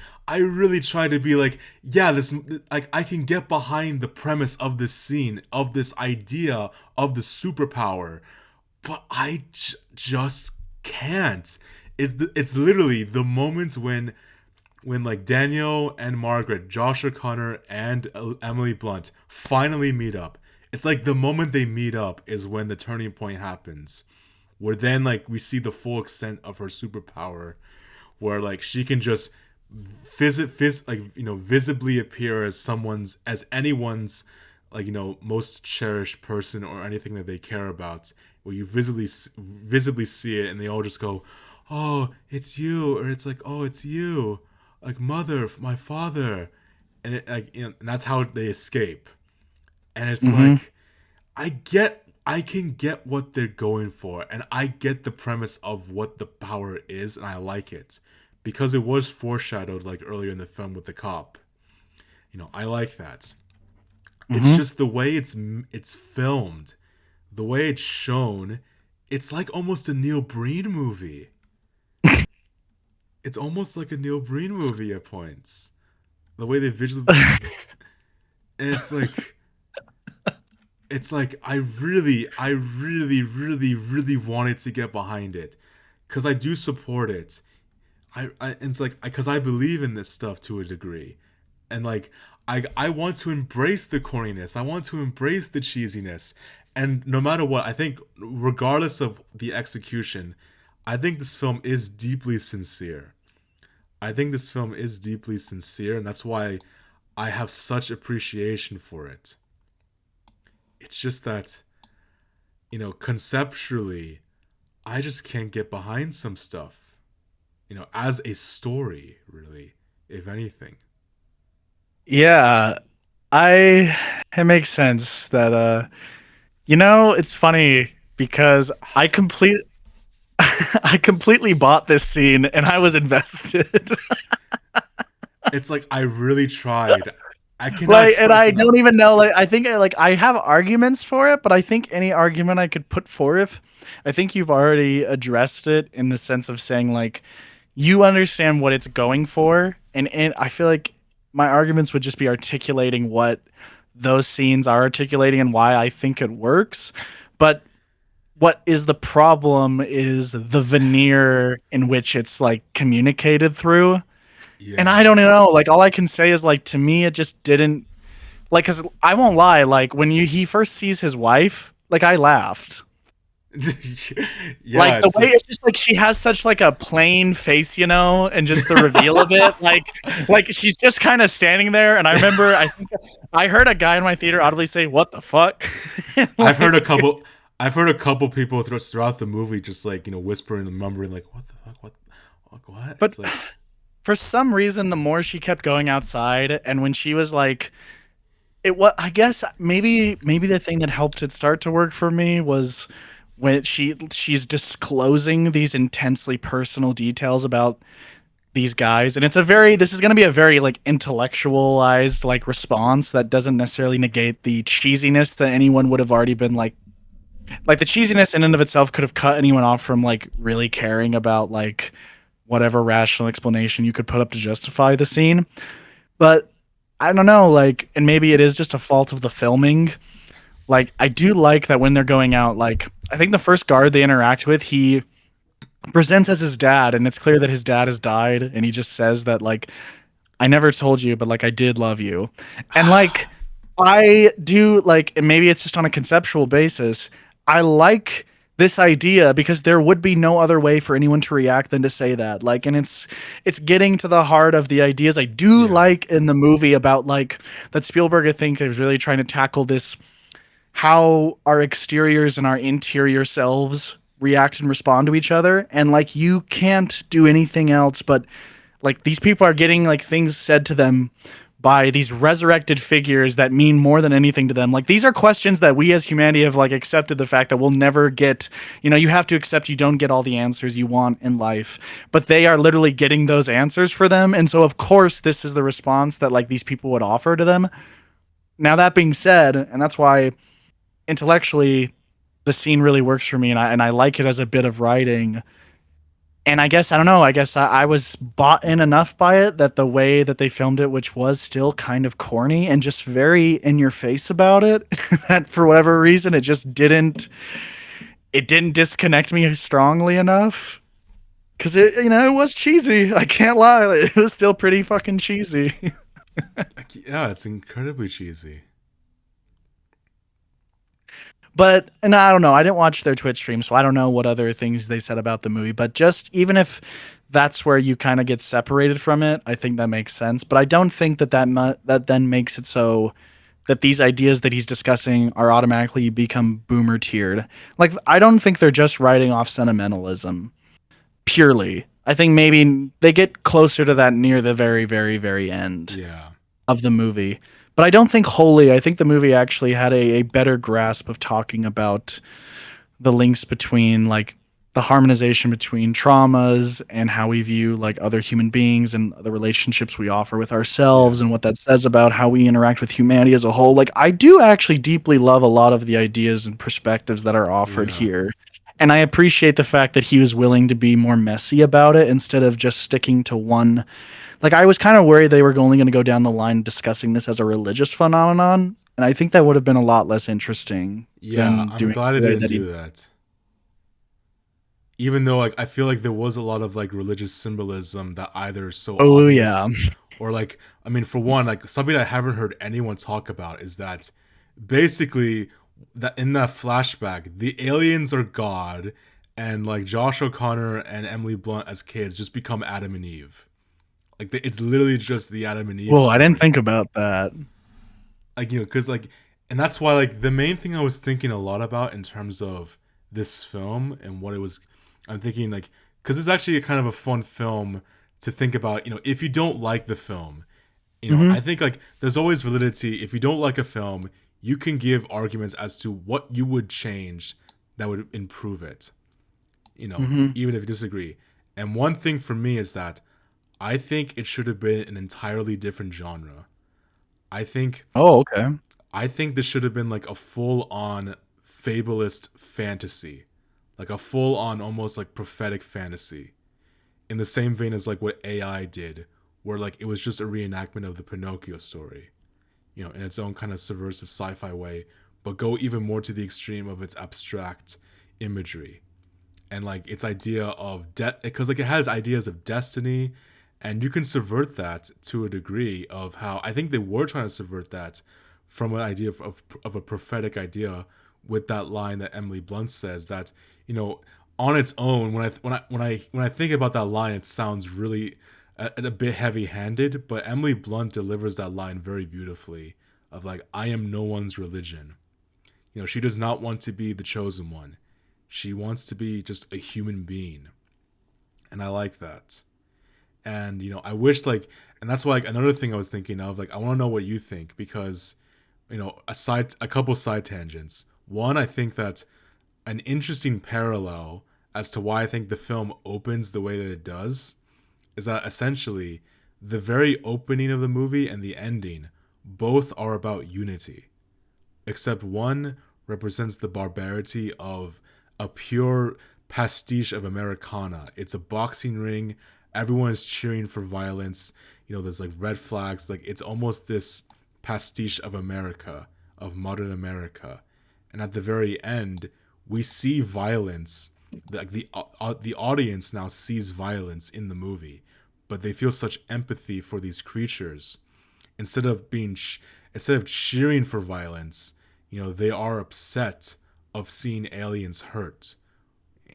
to be like, yeah, this, like, I can get behind the premise of this scene, of this idea of the superpower, but just can't. It's literally the moments when like Daniel and Margaret, Josh O'Connor and Emily Blunt finally meet up. It's like the moment they meet up is when the turning point happens, where then like we see the full extent of her superpower, where like she can just visibly appear as anyone's like most cherished person or anything that they care about, where you visibly see it and they all just go, "Oh, it's you," or it's like, "Oh, it's you," like mother, my father, and and that's how they escape. And it's Mm-hmm. like I can get what they're going for, and I get the premise of what the power is, and I like it because it was foreshadowed like earlier in the film with the cop. I like that. It's Mm-hmm. just the way it's filmed, the way it's shown. It's like almost a Neil Breen movie. It's almost like a Neil Breen movie at points. The way they visually, and it's like I really wanted to get behind it because I do support it. It's like because I believe in this stuff to a degree, and like I want to embrace the corniness. I want to embrace the cheesiness, and no matter what, I think regardless of the execution, I think this film is deeply sincere. I think this film is deeply sincere, and that's why I have such appreciation for it. It's just that conceptually, I just can't get behind some stuff, as a story, really, if anything. Yeah, I it makes sense that it's funny because I completely bought this scene and I was invested. It's like I really tried. I cannot Like, and express I enough. don't even know, like, I think like I have arguments for it, but I think any argument I could put forth, I think you've already addressed it in the sense of saying like you understand what it's going for, and I feel like my arguments would just be articulating what those scenes are articulating and why I think it works. But what is the problem is the veneer in which it's like communicated through. And I Yeah. don't know, like all I can say is like to me it just didn't, like, cuz I won't lie, like when he first sees his wife, like I laughed. Yeah, Like the it's way like it's just like she has such like a plain face, and just the reveal of it, like she's just kind of standing there. And I remember, I think I heard a guy in my theater audibly say, "What the fuck?" I've heard a Like, couple I've heard a couple people throughout the movie just like, whispering and mumbling like, "What the fuck? What?" but It's like for some reason, the more she kept going outside, and when she was like, it was, I guess maybe the thing that helped it start to work for me was when she's disclosing these intensely personal details about these guys, and this is going to be a very like intellectualized like response that doesn't necessarily negate the cheesiness that anyone would have already been like the cheesiness in and of itself could have cut anyone off from like really caring about like whatever rational explanation you could put up to justify the scene. But I don't know, like, and maybe it is just a fault of the filming. Like, I do like that when they're going out, like, I think the first guard they interact with, he presents as his dad, and it's clear that his dad has died, and he just says that, like, I never told you, but like, I did love you. And like, I do like, and maybe it's just on a conceptual basis. I like this idea because there would be no other way for anyone to react than to say that. Like, and it's getting to the heart of the ideas I do Yeah. like in the movie about like that Spielberg I think is really trying to tackle this how our exteriors and our interior selves react and respond to each other, and like you can't do anything else but like these people are getting like things said to them by these resurrected figures that mean more than anything to them. Like these are questions that we as humanity have like accepted the fact that we'll never get, you know, you have to accept you don't get all the answers you want in life, but they are literally getting those answers for them. And so of course this is the response that like these people would offer to them. Now that being said, and that's why intellectually the scene really works for me, and I like it as a bit of writing. And I guess I don't know. I guess I was bought in enough by it that the way that they filmed it, which was still kind of corny and just very in your face about it, that for whatever reason it didn't disconnect me strongly enough. Cause it it was cheesy. I can't lie. It was still pretty fucking cheesy. Like, yeah, it's incredibly cheesy. But and I don't know. I didn't watch their Twitch stream, so I don't know what other things they said about the movie. But just even if that's where you kind of get separated from it, I think that makes sense. But I don't think that then makes it so that these ideas that he's discussing are automatically become boomer tiered. Like I don't think they're just writing off sentimentalism purely. I think maybe they get closer to that near the very, very, very end Yeah. of the movie. But I don't think wholly. I think the movie actually had a better grasp of talking about the links between like the harmonization between traumas and how we view like other human beings and the relationships we offer with ourselves Yeah. and what that says about how we interact with humanity as a whole. Like I do actually deeply love a lot of the ideas and perspectives that are offered Yeah. here. And I appreciate the fact that he was willing to be more messy about it instead of just sticking to one. Like I was kind of worried they were only going to go down the line discussing this as a religious phenomenon, and I think that would have been a lot less interesting Yeah, than I'm doing it glad it the way didn't that he. do that. Even though like I feel like there was a lot of like religious symbolism that either is so Oh obvious yeah. or like I mean for one like something I haven't heard anyone talk about is that basically that in that flashback the aliens are God and like Josh O'Connor and Emily Blunt as kids just become Adam and Eve. Like it's literally just the Adam and Eve Whoa, I didn't story. think about that. Like because like and that's why like the main thing I was thinking a lot about in terms of this film and what it was I'm thinking like because it's actually a kind of a fun film to think about, if you don't like the film, Hmm. I think like there's always validity. If you don't like a film, you can give arguments as to what you would change that would improve it, Hmm. even if you disagree. And one thing for me is that I think it should have been an entirely different genre. I think Oh, okay. I think this should have been like a full on fabulist fantasy. Like a full on almost like prophetic fantasy. In the same vein as like what AI did, where like it was just a reenactment of the Pinocchio story, in its own kind of subversive sci-fi way, but go even more to the extreme of its abstract imagery and like its idea of death, because like it has ideas of destiny, and you can subvert that to a degree of how I think they were trying to subvert that from an idea of a prophetic idea with that line that Emily Blunt says that on its own when I think about that line it sounds really a bit heavy-handed, but Emily Blunt delivers that line very beautifully of like I am no one's religion. She does not want to be the chosen one. She wants to be just a human being. And I like that. And I wish like and that's why like another thing I was thinking of, like I want to know what you think because a couple side tangents. One, I think that an interesting parallel as to why I think the film opens the way that it does is that essentially the very opening of the movie and the ending both are about unity, except one represents the barbarity of a pure pastiche of Americana. It's a boxing ring. Everyone is cheering for violence. There's like red flags. Like it's almost this pastiche of America, of modern America. And at the very end, we see violence. Like the audience now sees violence in the movie, but they feel such empathy for these creatures. Instead of instead of cheering for violence, they are upset of seeing aliens hurt.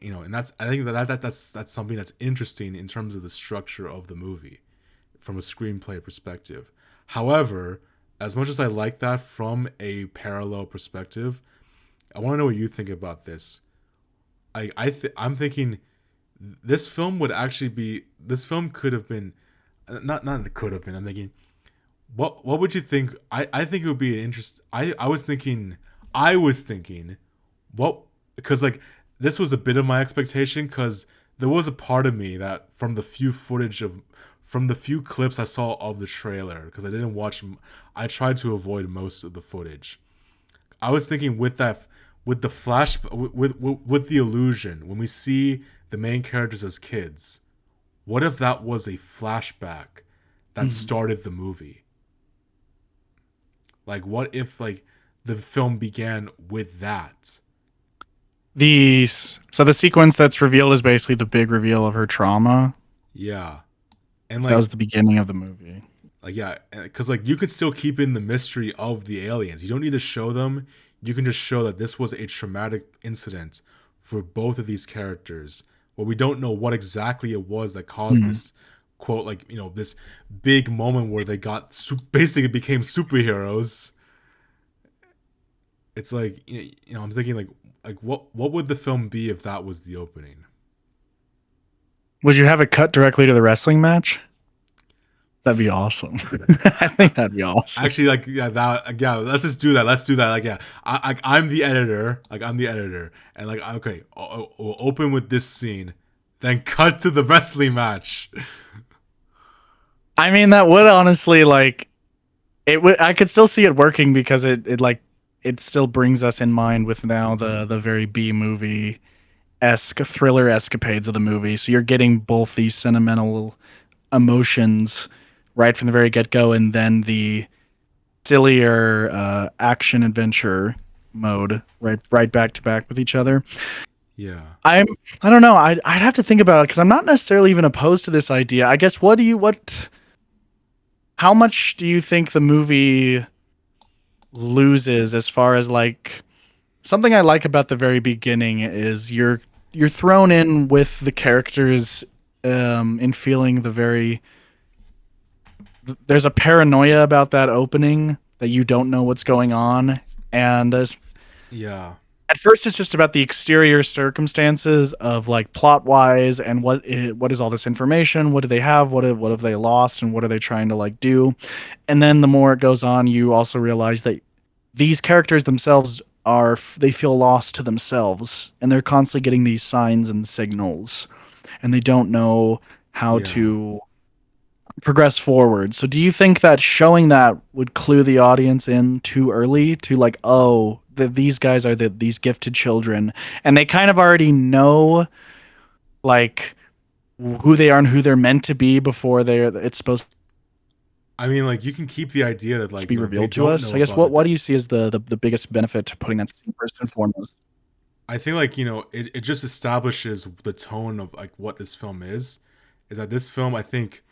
And I think that's something that's interesting in terms of the structure of the movie from a screenplay perspective. However, as much as I like that from a parallel perspective, I want to know what you think about this. I'm thinking this film could have been not could have been. I'm thinking what would you think? I think it would be an interest. I was thinking what, because like this was a bit of my expectation, because there was a part of me that from the few clips I saw of the trailer, because I didn't watch, I tried to avoid most of the footage. I was thinking with the flash, with the illusion, when we see the main characters as kids, what if that was a flashback that started the movie? Like, what if like the film began with that? So the sequence that's revealed is basically the big reveal of her trauma. Yeah, and That like was the beginning of the movie. yeah, because like you could still keep in the mystery of the aliens. You don't need to show them. You can just show that this was a traumatic incident for both of these characters, where we don't know what exactly it was that caused this quote, like this big moment where they basically became superheroes. It's like I'm thinking like what would the film be if that was the opening? Would you have it cut directly to the wrestling match? That'd be awesome. I think that'd be awesome. Actually, like let's just do that. Let's do that. Like I'm the editor. Like I'm the editor, and like okay, we'll open with this scene, then cut to the wrestling match. I mean, that would honestly like it would. I could still see it working because it still brings us in mind with now the very B movie esque thriller escapades of the movie. So you're getting both these sentimental emotions right from the very get go, and then the sillier action adventure mode right back to back with each other. Yeah. I don't know. I'd have to think about it because I'm not necessarily even opposed to this idea. I guess how much do you think the movie loses as far as like something I like about the very beginning is you're thrown in with the characters in feeling there's a paranoia about that opening that you don't know what's going on, and Yeah. at first it's just about the exterior circumstances of like plot wise and what is all this information, what do they have, what have they lost, and what are they trying to like do. And then the more it goes on, you also realize that these characters themselves they feel lost to themselves, and they're constantly getting these signs and signals, and they don't know how to progress forward. So do you think that showing that would clue the audience in too early to like, oh, these guys are these gifted children, and they kind of already know like who they are and who they're meant to be before it's supposed I mean, like you can keep the idea that like to be revealed to us? I guess what do you see as the biggest benefit to putting that scene first and foremost? I think like it just establishes the tone of like what this film is that this film, I think,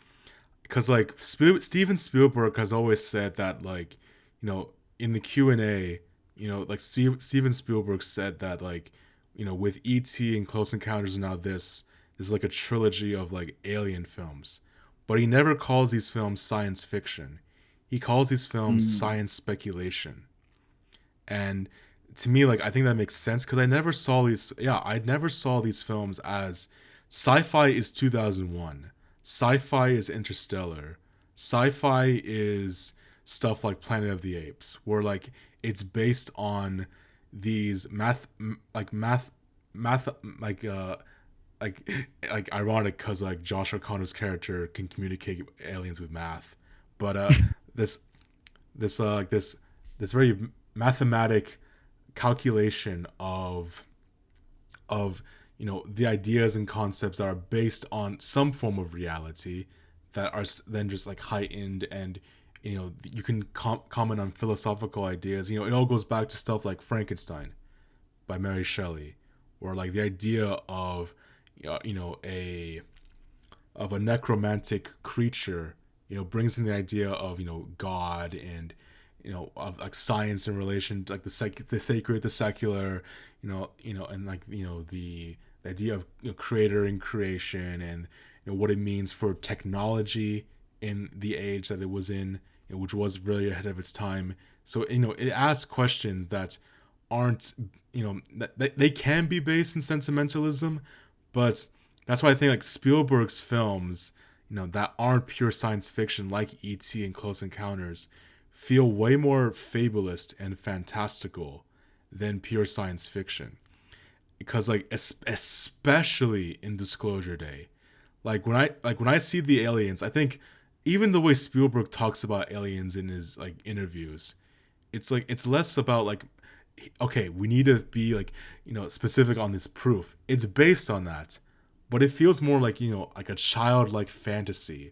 because like Steven Spielberg has always said that like in the Q&A, like Steven Spielberg said that like with E.T. and Close Encounters and now this is like a trilogy of like alien films, but he never calls these films science fiction. He calls these films science speculation. And to me, like I think that makes sense because I never saw these films as sci-fi is 2001, sci-fi is Interstellar, sci-fi is stuff like Planet of the Apes, where like it's based on these math like like ironic because like Josh O'Connor's character can communicate aliens with math, but this this very mathematic calculation of the ideas and concepts that are based on some form of reality that are then just like heightened, and you can comment on philosophical ideas. It all goes back to stuff like Frankenstein by Mary Shelley, or like the idea of a necromantic creature brings in the idea of God, and of like science in relation to like the sacred, the secular, and like the idea of creator and creation, and what it means for technology in the age that it was in, which was really ahead of its time. So it asks questions that aren't that they can be based in sentimentalism, but that's why I think like Spielberg's films, that aren't pure science fiction, like E.T. and Close Encounters, feel way more fabulist and fantastical than pure science fiction. Because like especially in Disclosure Day, when I see the aliens, I think even the way Spielberg talks about aliens in his like interviews, it's like it's less about like, okay, we need to be like specific on this proof. It's based on that, but it feels more like like a childlike fantasy.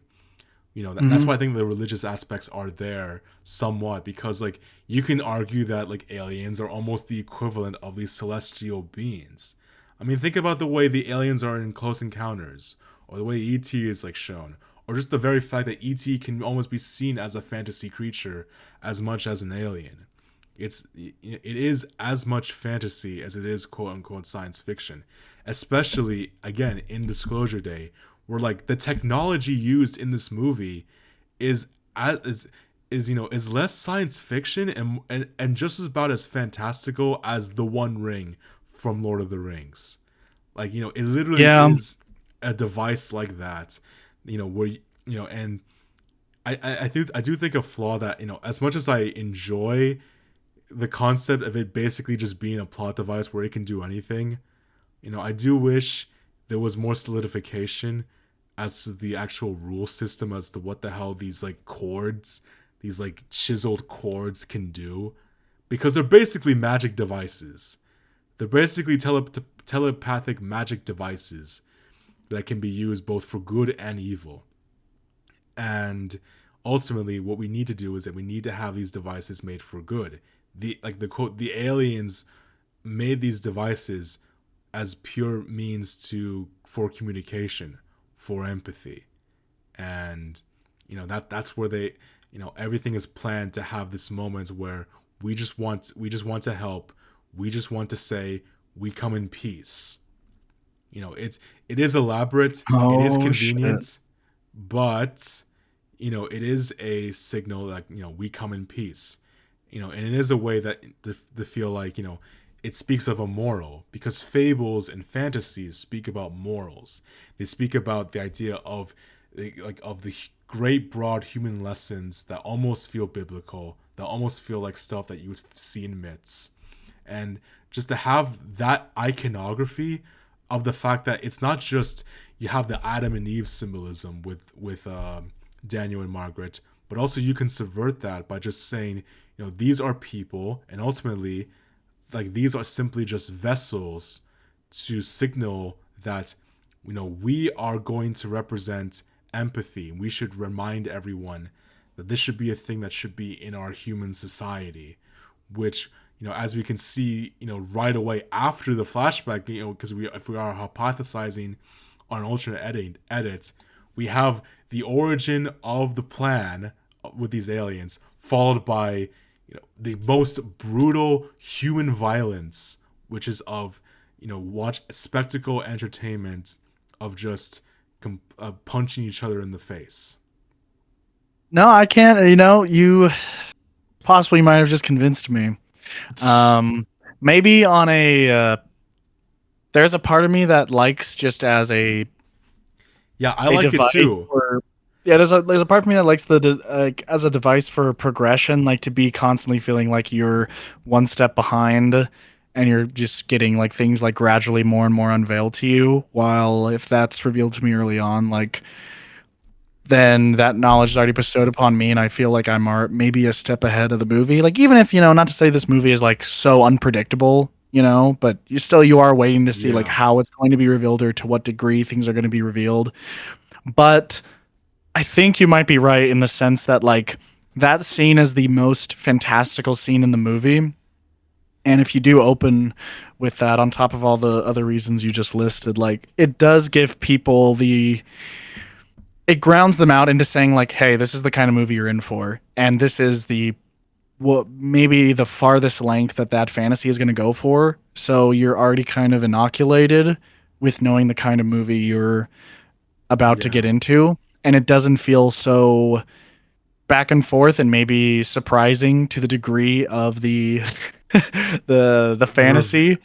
That's Hmm. why I think the religious aspects are there somewhat, because like you can argue that like aliens are almost the equivalent of these celestial beings. I mean, think about the way the aliens are in Close Encounters, or the way ET is like shown, or just the very fact that ET can almost be seen as a fantasy creature as much as an alien. It is as much fantasy as it is quote unquote science fiction, especially again in Disclosure Day, where like the technology used in this movie is is less science fiction, and just as about as fantastical as the One Ring from Lord of the Rings. Like it literally Yeah. is a device like that, where and I do think a flaw that as much as I enjoy the concept of it basically just being a plot device where it can do anything, I do wish there was more solidification as to the actual rule system as to what the hell these like chords, these like chiseled chords can do, because they're basically magic devices. They're basically telepathic magic devices that can be used both for good and evil. And ultimately, what we need to do is that we need to have these devices made for good. The quote, the aliens made these devices as pure means to for communication, for empathy, and that's where they everything is planned to have this moment where we just want to help, we just want to say we come in peace. It is elaborate, it is Oh shit. convenient, but it is a signal that we come in peace. And it is a way that to feel like it speaks of a moral, because fables and fantasies speak about morals. They speak about the idea of of the great broad human lessons that almost feel biblical, that almost feel like stuff that you would see in myths. And just to have that iconography of the fact that it's not just you have the Adam and Eve symbolism with Daniel and Margaret, but also you can subvert that by just saying these are people, and ultimately like these are simply just vessels to signal that we are going to represent empathy. We should remind everyone that this should be a thing that should be in our human society, which as we can see right away after the flashback, because if we are hypothesizing on alternate edits, we have the origin of the plan with these aliens, followed by the most brutal human violence, which is of watch spectacle entertainment of just punching each other in the face. No, I can't. You possibly might have just convinced me. Um, Maybe on a there's a part of me that likes just as Yeah, I a like it device too. for yeah. There's a part of me that likes like as a device for progression, like to be constantly feeling like you're one step behind, and you're just getting like things like gradually more and more unveiled to you. While if that's revealed to me early on, like then that knowledge is already bestowed upon me, and I feel like I'm maybe a step ahead of the movie. Like even if not to say this movie is like so unpredictable, but you are waiting to see like Yeah. how it's going to be revealed or to what degree things are going to be revealed. But I think you might be right in the sense that like that scene is the most fantastical scene in the movie. And if you do open with that on top of all the other reasons you just listed, like it does give people it grounds them out into saying like, hey, this is the kind of movie you're in for. And this is maybe the farthest length that fantasy is going to go for. So you're already kind of inoculated with knowing the kind of movie you're about to get Yeah. into. And it doesn't feel so back and forth and maybe surprising to the degree of the the The fantasy,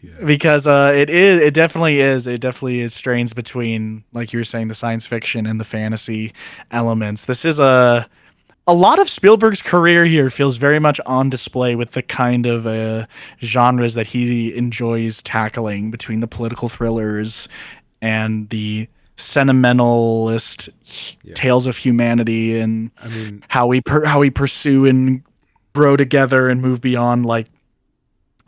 yeah. because it definitely is strains between, like you were saying, the science fiction and the fantasy elements. This is a lot of Spielberg's career here feels very much on display with the kind of genres that he enjoys tackling, between the political thrillers and the sentimentalist Yeah. tales of humanity, and I mean, how we pursue and grow together and move beyond like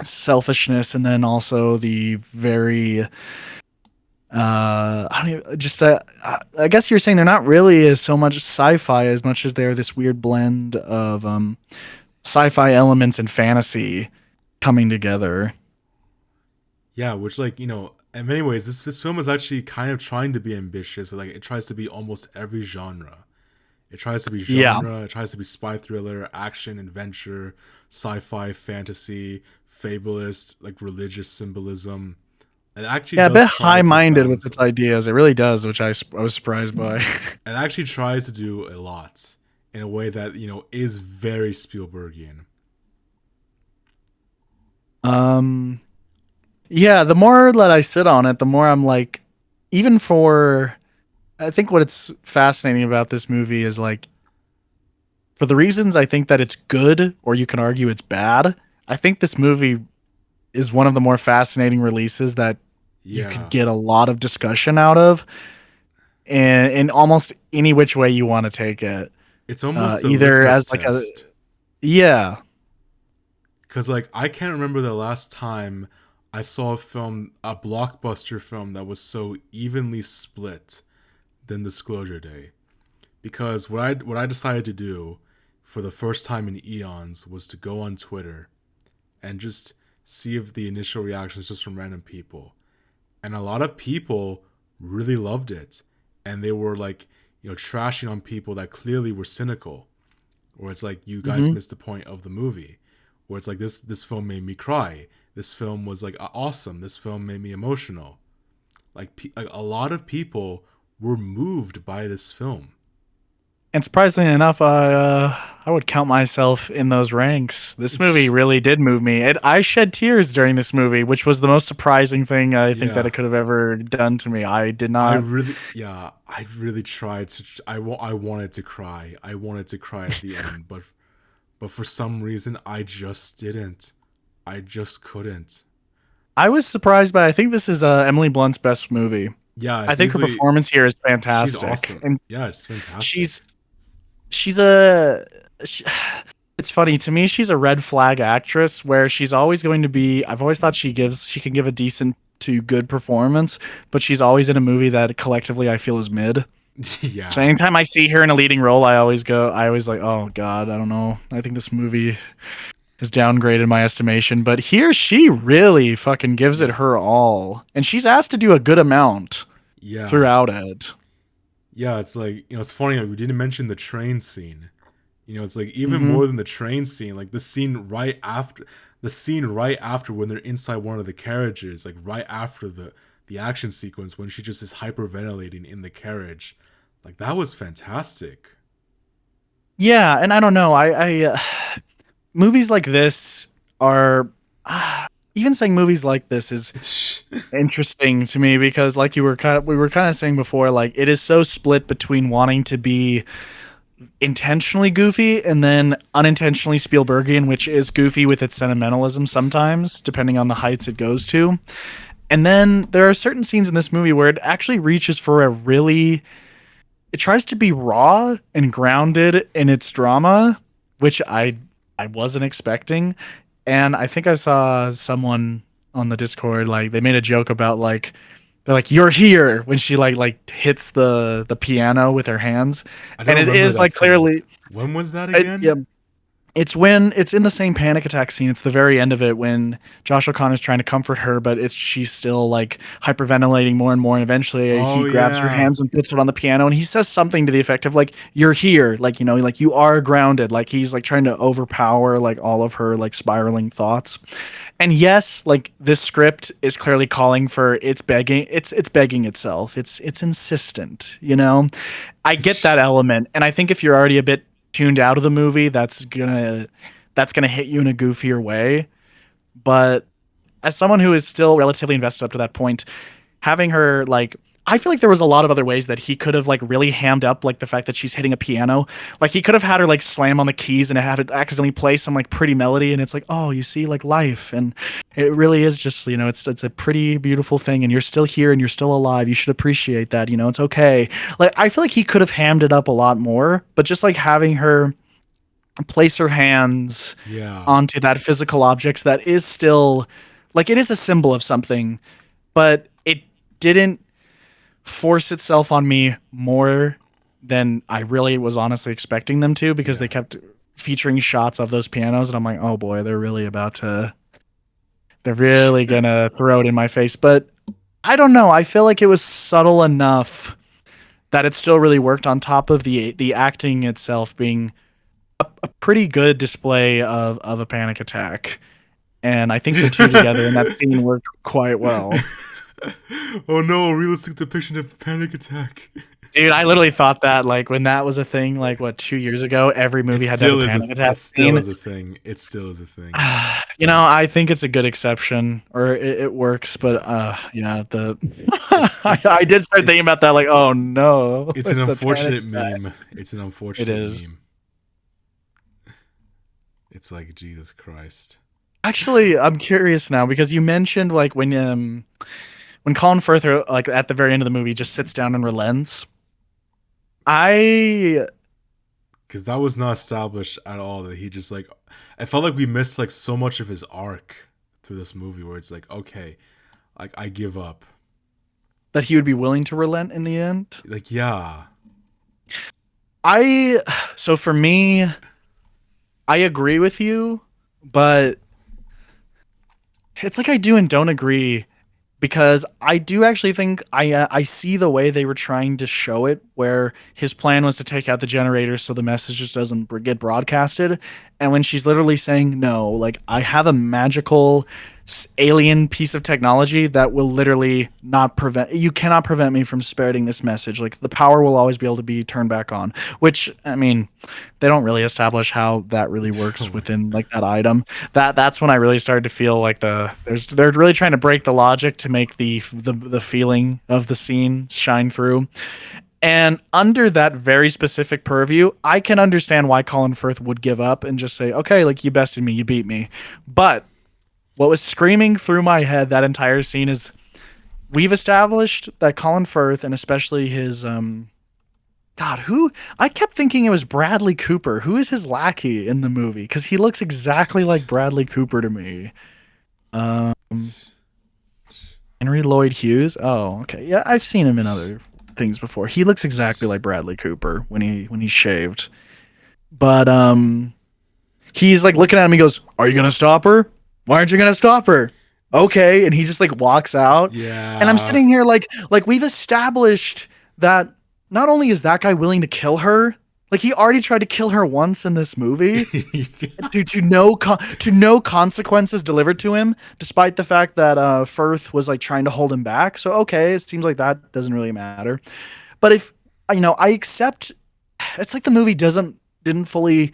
selfishness, and then also the very I don't even, just I guess you're saying they're not really as so much sci-fi as much as they're this weird blend of sci-fi elements and fantasy coming together. yeah, which like, in many ways this film is actually kind of trying to be ambitious. Like it tries to be almost every genre. It tries to be Yeah. genre, it tries to be spy thriller, action, adventure, sci-fi, fantasy, fabulist, like religious symbolism. It actually Yeah, a bit does try to high-minded with balance. its ideas. It really does, which I was surprised by. It actually tries to do a lot in a way that, is very Spielbergian. um yeah, the more that I sit on it, the more I'm like, even for I think what it's fascinating about this movie is like, for the reasons I think that it's good, or you can argue it's bad, I think this movie is one of the more fascinating releases that you could Yeah. get a lot of discussion out of, and in almost any which way you want to take it. It's almost a Either as litmus like a test. yeah, Cause like I can't remember the last time I saw a blockbuster film that was so evenly split than Disclosure Day. Because what I decided to do for the first time in eons was to go on Twitter and just see if the initial reactions just from random people. And a lot of people really loved it. And they were like, trashing on people that clearly were cynical. Or it's like, you guys hmm missed the point of the movie. Where it's like, this film made me cry. This film was like awesome. This film made me emotional. Like a lot of people were moved by this film. and surprisingly enough, I would count myself in those ranks. This movie really did move me. I shed tears during this movie, which was the most surprising thing I think that Yeah. it could have ever done to me. I did I not. really, yeah, I really tried to. I wanted to cry. I wanted to cry at the end, but for some reason, I just didn't. I just couldn't. I was surprised by. I think this is Emily Blunt's best movie. Yeah, I it's think her easily. performance here is She's fantastic, awesome. and Yeah, it's fantastic. she's she's a. She, it's funny to me. She's a red flag actress where she's always going to be. I've always thought she can give a decent to good performance, but she's always in a movie that collectively I feel is mid. So Yeah, anytime I see her in a leading role, I always like, oh god, I don't know. I think this movie is downgraded in my estimation. But here she really fucking gives it yeah, her all. And she's asked to do a good amount yeah, throughout it. yeah. It's like it's funny. Like, we didn't mention the train scene. It's like even hmm more than the train scene. Like the scene right after when they're inside one of the carriages. Like right after the action sequence when she just is hyperventilating in the carriage. Like that was fantastic. Yeah, and I don't know. Movies like this are even saying movies like this is interesting to me because like we were kind of saying before, like it is so split between wanting to be intentionally goofy and then unintentionally Spielbergian, which is goofy with its sentimentalism sometimes, depending on the heights it goes to. And then there are certain scenes in this movie where it actually reaches for a really, it tries to be raw and grounded in its drama, which I wasn't expecting. And I think I saw someone on the Discord, like they made a joke about like they're like you're here when she like hits the piano with her hands, I and don't it remember is that like scene. clearly When was that yeah, again? it's when it's in the same panic attack scene. It's the very end of it when Josh O'Connor's trying to comfort her, but it's she's still like hyperventilating more and more. And eventually, Oh he grabs her yeah. hands and puts it on the piano, and he says something to the effect of like, "You're here," like you know, like you are grounded. Like he's like trying to overpower like all of her like spiraling thoughts. And yes, like this script is clearly calling for it's begging itself. It's insistent, you know. I get that element, and I think if you're already a bit tuned out of the movie, that's gonna hit you in a goofier way. But as someone who is still relatively invested up to that point, having her like I feel like there was a lot of other ways that he could have like really hammed up like the fact that she's hitting a piano. Like he could have had her like slam on the keys and have it accidentally play some like pretty melody and it's like, "Oh, you see like life." And it really is just, you know, it's a pretty beautiful thing and you're still here and you're still alive. You should appreciate that, you know, it's okay. Like I feel like he could have hammed it up a lot more, but just like having her place her hands Yeah. onto that physical objects that is still like it is a symbol of something, but it didn't force itself on me more than I really was honestly expecting them to because they Yeah. kept featuring shots of those pianos and I'm like, "Oh boy, they're really gonna throw it in my face." But I don't know. I feel like it was subtle enough that it still really worked on top of the acting itself being a pretty good display of a panic attack. And I think the two together in that scene worked quite well. Oh no, a realistic depiction of a panic attack. Dude, I literally thought that like when that was a thing, like what 2 years ago, every movie had to have a panic attack It still scene. is a thing. It still is a thing. You know, I think it's a good exception, or it works. But yeah, the It's it's I did start thinking it's about that. Like, oh no, it's an it's a panic unfortunate attack. meme. It's an It unfortunate is. meme. It's like Jesus Christ. Actually, I'm curious now because you mentioned like when Colin Firth like at the very end of the movie just sits down and relents. I Because that was not established at all. That he just like, I felt like we missed like so much of his arc through this movie, where it's like, okay, like I give up. that he would be willing to relent in the end. Like yeah, I so for me, I agree with you, but it's like I do and don't agree because I do actually think I see the way they were trying to show it, where his plan was to take out the generator so the message just doesn't get broadcasted, and when she's literally saying no, like I have a magical alien piece of technology that will literally not prevent you cannot prevent me from spreading this message. Like the power will always be able to be turned back on, which I mean they don't really establish how that really works within like that item. That's when I really started to feel like they're really trying to break the logic to make the feeling of the scene shine through. And under that very specific purview, I can understand why Colin Firth would give up and just say, "Okay, like you bested me, you beat me." But what was screaming through my head that entire scene is we've established that Colin Firth and especially his God, who I kept thinking it was Bradley Cooper. Who is his lackey in the movie? Because he looks exactly like Bradley Cooper to me. Um, Henry Lloyd Hughes. Oh, okay. Yeah, I've seen him in other things before. He looks exactly like Bradley Cooper when he's shaved. But he's like looking at him. He goes, "Are you gonna stop her? Why aren't you gonna stop her?" Okay, and he just like walks out. And I'm yeah. sitting here like we've established that not only is that guy willing to kill her, like he already tried to kill her once in this movie to no consequences delivered to him, despite the fact that Firth was like trying to hold him back. So okay, it seems like that doesn't really matter. But if you know, I accept it's like the movie didn't fully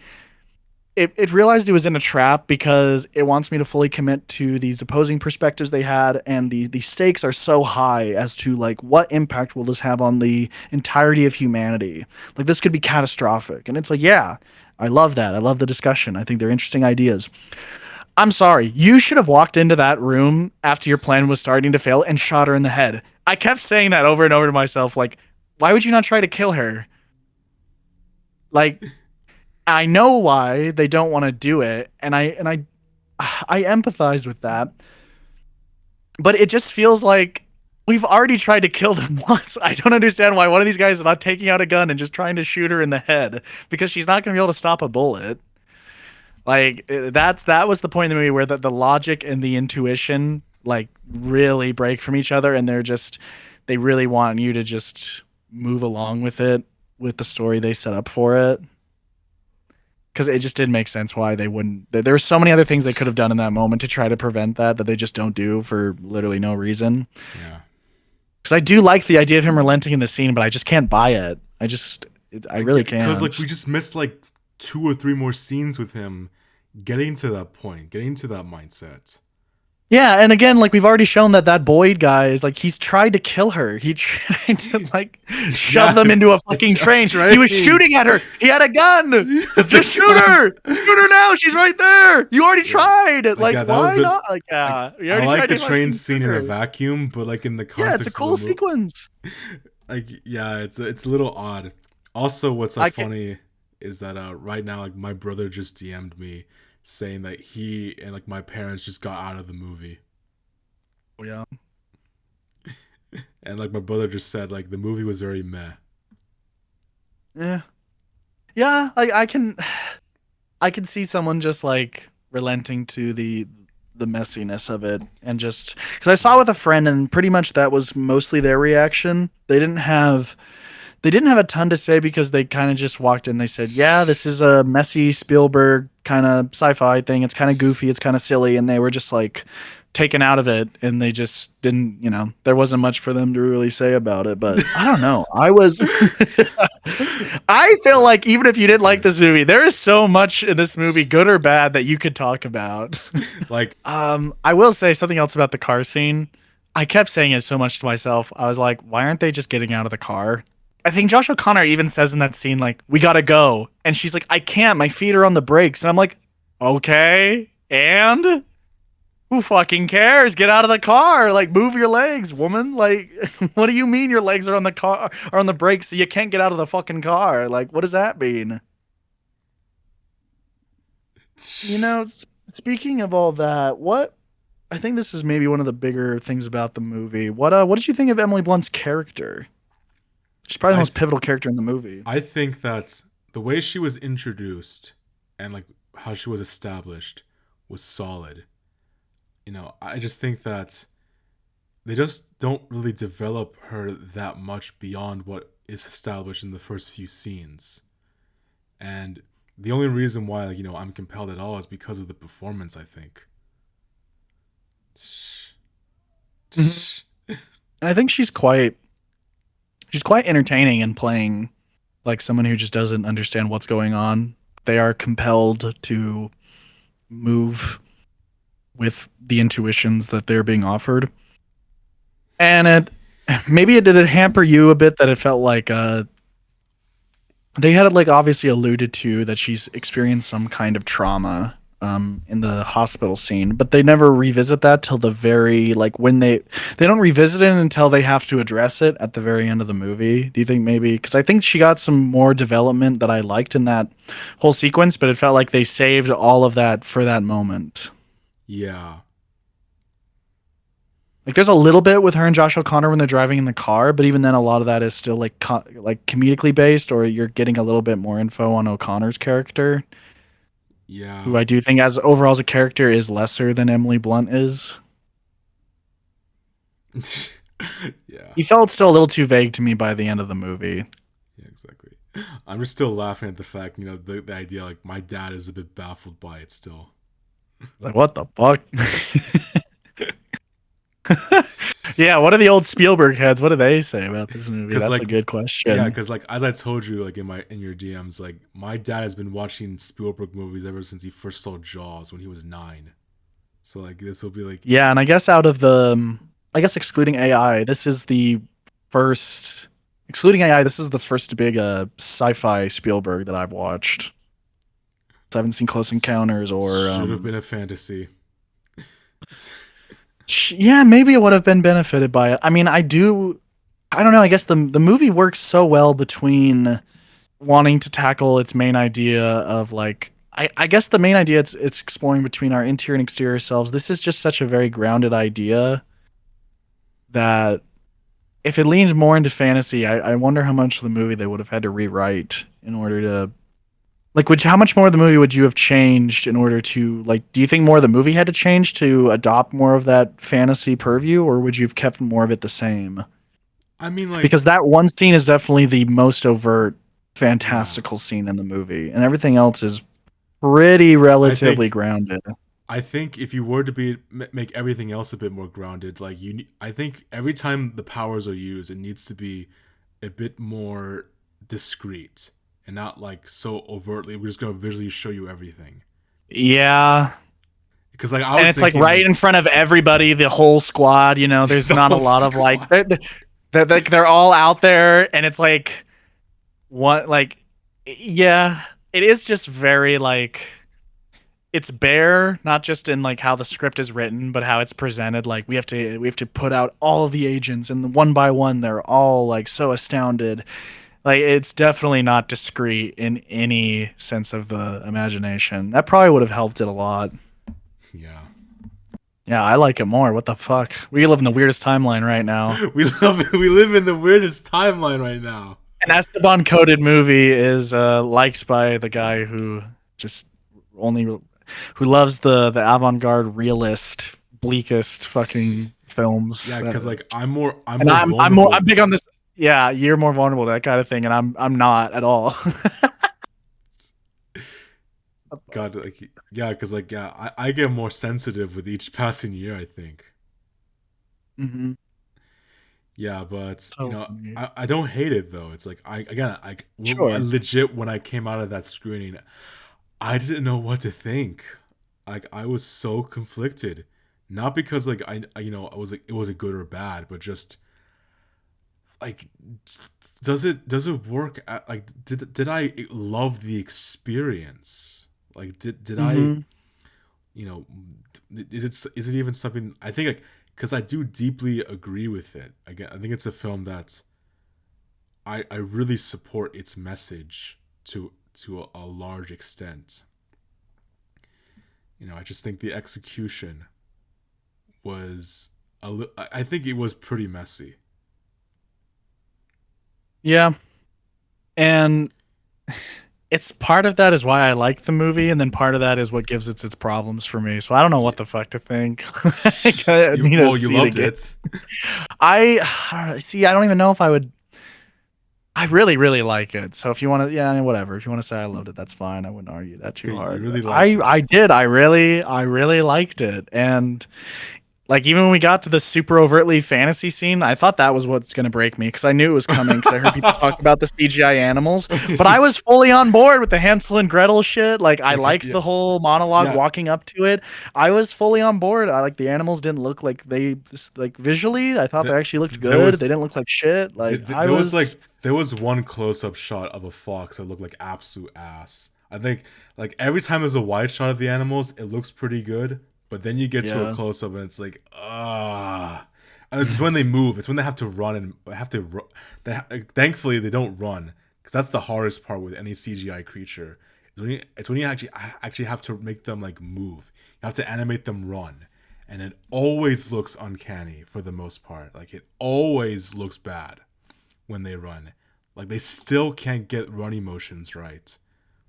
it realized it was in a trap because it wants me to fully commit to these opposing perspectives they had, and the stakes are so high as to like what impact will this have on the entirety of humanity. Like this could be catastrophic, and it's like, yeah, I love that. I love the discussion. I think they're interesting ideas. I'm sorry, you should have walked into that room after your plan was starting to fail and shot her in the head. I kept saying that over and over to myself, like, why would you not try to kill her? Like, I know why they don't want to do it, and I empathize with that. But it just feels like we've already tried to kill them once. I don't understand why one of these guys is not taking out a gun and just trying to shoot her in the head because she's not going to be able to stop a bullet. Like that was the point in the movie where the logic and the intuition like really break from each other, and they really want you to just move along with it with the story they set up for it. Because it just didn't make sense why they wouldn't. There were so many other things they could have done in that moment to try to prevent that they just don't do for literally no reason. Yeah. Because I do like the idea of him relenting in the scene, but I just can't buy it. I really can't. Because like we just missed like 2 or 3 more scenes with him getting to that point, getting to that mindset. Yeah, and again, like we've already shown that Boyd guy is like he's tried to kill her. He tried to like shove them into a fucking train. He was shooting at her. He had a gun. Just shoot her. Shoot her now. She's right there. You already tried. Like yeah, why not? Like yeah, I like the train scene in a vacuum, but like in the context, yeah, it's a cool sequence. Like yeah, it's a little odd. Also, what's funny is that right now, like my brother just DM'd me saying that he and like my parents just got out of the movie. Oh yeah. And like my brother just said like the movie was very meh. Yeah. Yeah, I can see someone just like relenting to the messiness of it, and just because I saw it with a friend and pretty much that was mostly their reaction. They didn't have a ton to say because they kind of just walked in. They said, yeah, this is a messy Spielberg kind of sci-fi thing. It's kind of goofy. It's kind of silly. And they were just like taken out of it. And they just didn't, there wasn't much for them to really say about it. But I don't know. I feel like even if you didn't like this movie, there is so much in this movie, good or bad, that you could talk about. Like, I will say something else about the car scene. I kept saying it so much to myself. I was like, why aren't they just getting out of the car? I think Josh O'Connor even says in that scene, like, we gotta go. And she's like, I can't. My feet are on the brakes. And I'm like, okay. And who fucking cares? Get out of the car. Like, move your legs, woman. Like, what do you mean your legs are on the car or on the brakes so you can't get out of the fucking car? Like, what does that mean? Speaking of all that, I think this is maybe one of the bigger things about the movie. What did you think of Emily Blunt's character? She's probably the most pivotal character in the movie. I think that the way she was introduced and like how she was established was solid. I just think that they just don't really develop her that much beyond what is established in the first few scenes. And the only reason why, like, I'm compelled at all is because of the performance, I think. Mm-hmm. And I think she's quite entertaining in playing like someone who just doesn't understand what's going on. They are compelled to move with the intuitions that they're being offered. And did it hamper you a bit that it felt like they had like obviously alluded to that she's experienced some kind of trauma in the hospital scene, but they never revisit that till the very like when they don't revisit it until they have to address it at the very end of the movie. Do you think maybe because I think she got some more development that I liked in that whole sequence, but it felt like they saved all of that for that moment. Yeah. Like there's a little bit with her and Josh O'Connor when they're driving in the car, but even then a lot of that is still like comedically based, or you're getting a little bit more info on O'Connor's character. Yeah. Who I do think as overall as a character is lesser than Emily Blunt is. Yeah. He felt still a little too vague to me by the end of the movie. Yeah, exactly. I'm just still laughing at the fact, the idea like my dad is a bit baffled by it still. Like what the fuck? Yeah, what are the old Spielberg heads? What do they say about this movie? Because That's a like, good yeah, question. because like as I told you, like in your DMs, like my dad has been watching Spielberg movies ever since he first saw Jaws when he was 9. So like this will be like, Yeah, and I guess out of the, I guess excluding AI, this is the first. Excluding AI, this is the first big sci-fi Spielberg that I've watched. So I haven't seen Close Encounters or should have been a fantasy. yeah, maybe it would have been benefited by it. I mean, I do. I don't know. I guess the movie works so well between wanting to tackle its main idea of like I guess the main idea it's exploring between our interior and exterior selves. This is just such a very grounded idea that if it leans more into fantasy, I wonder how much of the movie they would have had to rewrite in order to like how much more of the movie would you have changed in order to like do you think more of the movie had to change to adopt more of that fantasy purview, or would you have kept more of it the same? I mean, like, Because that one scene is definitely the most overt yeah, fantastical scene in the movie, and everything else is pretty I relatively think grounded. I think if you were to make everything else a bit more grounded, like I think every time the powers are used, it needs to be a bit more discreet and not like so overtly. We're just gonna visually show you everything. Yeah, Because like I and was it's like thinking, right like in front of everybody, the whole squad. You know, there's the not a whole lot of like squad. they're all out there, and it's like what like yeah, it is just very like it's bare, not just in like how the script is written, but how it's presented. Like we have to put out all of the agents, and one by one, they're all like so astounded. Like it's definitely not discreet in any sense of the imagination. That probably would have helped it a lot. Yeah, Yeah, I like it more. What the fuck? We live in the weirdest timeline right now. we love it. We live in the weirdest timeline right now. An Esteban coded movie is liked by the guy who just only who loves the avant-garde realist bleakest fucking films. Yeah, because like I'm And more I'm vulnerable. big on this. Yeah, you're more vulnerable to that kind of thing, and I'm not at all. God, like yeah, because like yeah, I get more sensitive with each passing year. I think. Hmm. Yeah, but So weird. I don't hate it though. It's like I Sure. legit when I came out of that screening, I didn't know what to think. Like I was so conflicted, not because like I was like it was a good or bad, but just like does it work? Like did I love the experience? Like did I Hmm. you know is it even something I think like because I do deeply agree with it. Again, I think it's a film that I really support its message to a large extent. I just think the execution was I think it was pretty messy. Yeah, and it's part of that is why I like the movie, and then part of that is what gives it its problems for me. So I don't know Yeah. what the fuck to think. I need to You see it loved again. it. I see. I don't even know if I would. I really, really like it. So if you want to, yeah, whatever. If you want to say I loved it, that's fine. I wouldn't argue that too Okay, you hard. really liked I it. did. I really liked it, and like even when we got to the super overtly fantasy scene, I thought that was what's going to break me because I knew it was coming because I heard people talk about the CGI animals. But I was fully on board with the Hansel and Gretel shit. Like I Like liked yeah, the whole monologue yeah. walking up to it. I was fully on board. I like the animals didn't look like they like visually. I thought they actually looked There good. They was didn't look like shit. Like I there was was. like there was one close up shot of a fox that looked like absolute ass. I think like every time there's a wide shot of the animals, it looks pretty good, but then you get to a Yeah. close up and it's like ah. And it's when they move. It's when they have to run and have to. Thankfully, they don't run because that's the hardest part with any CGI creature. It's when you actually have to make them like move. You have to animate them run, and it always looks uncanny for the most part. Like it always looks bad when they run. Like they still can't get runny motions right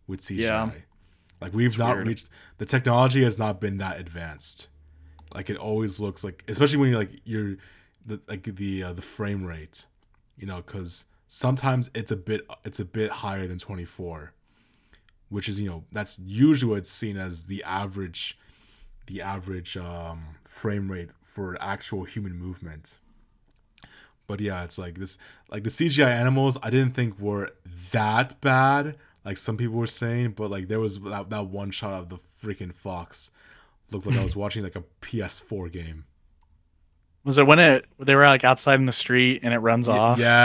with Yeah. CGI. Like we've It's not weird. reached the technology has not been that advanced. Like it always looks like, especially when the frame rate, because sometimes it's a bit higher than 24, which is that's usually what's seen as the average the average frame rate for actual human movement. But yeah, it's like this, like the CGI animals. I didn't think were that bad, like some people were saying. But like there was that one shot of the freaking fox looked like I was watching like a PS4 game. Was it when they were like outside in the street and it runs off?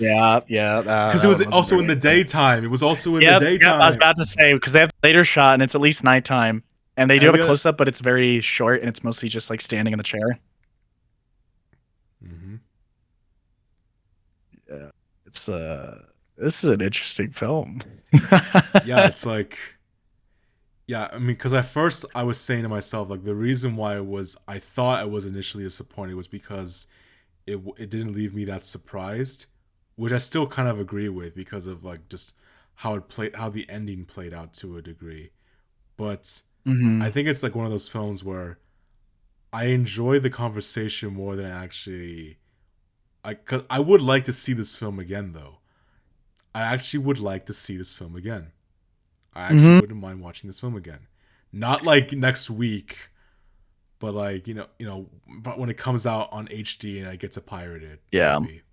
Yeah, Yes, yeah, because it that was one wasn't also in very the good. daytime. It was also in the Yep, yep. I was daytime. about to say because they have the later shot and it's at least nighttime, and they do have a Every other. close up, but it's very short and it's mostly just like standing in the chair. Hmm. Yeah, it's this is an interesting film. Yeah, it's like, yeah. I mean, because at first I was saying to myself like the reason why I thought I was initially disappointed was because it didn't leave me that surprised, which I still kind of agree with because of like just how the ending played out to a degree. But I Hmm. think it's like one of those films where I enjoy the conversation more than I actually. Cause I would like to see this film again though. I actually would like to see this film again. I actually Hmm. wouldn't mind watching this film again. Not like next week, but like but when it comes out on HD and I get to pirate it, Yeah, maybe.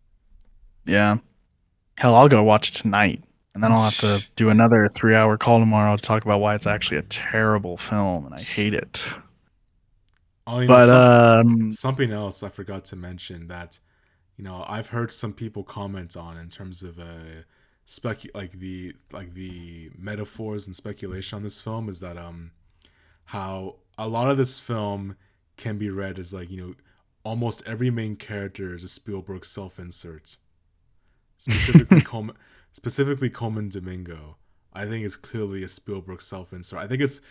yeah. Hell, I'll go watch tonight, and then I'll have to do another 3 hour call tomorrow to talk about why it's actually a terrible film and I hate it. Oh, But something else I forgot to mention that I've heard some people comment on in terms of like the metaphors and speculation on this film is that how a lot of this film can be read as like almost every main character is a Spielberg self-insert. Specifically, Coleman Domingo. I think is clearly a Spielberg self-insert. I think it's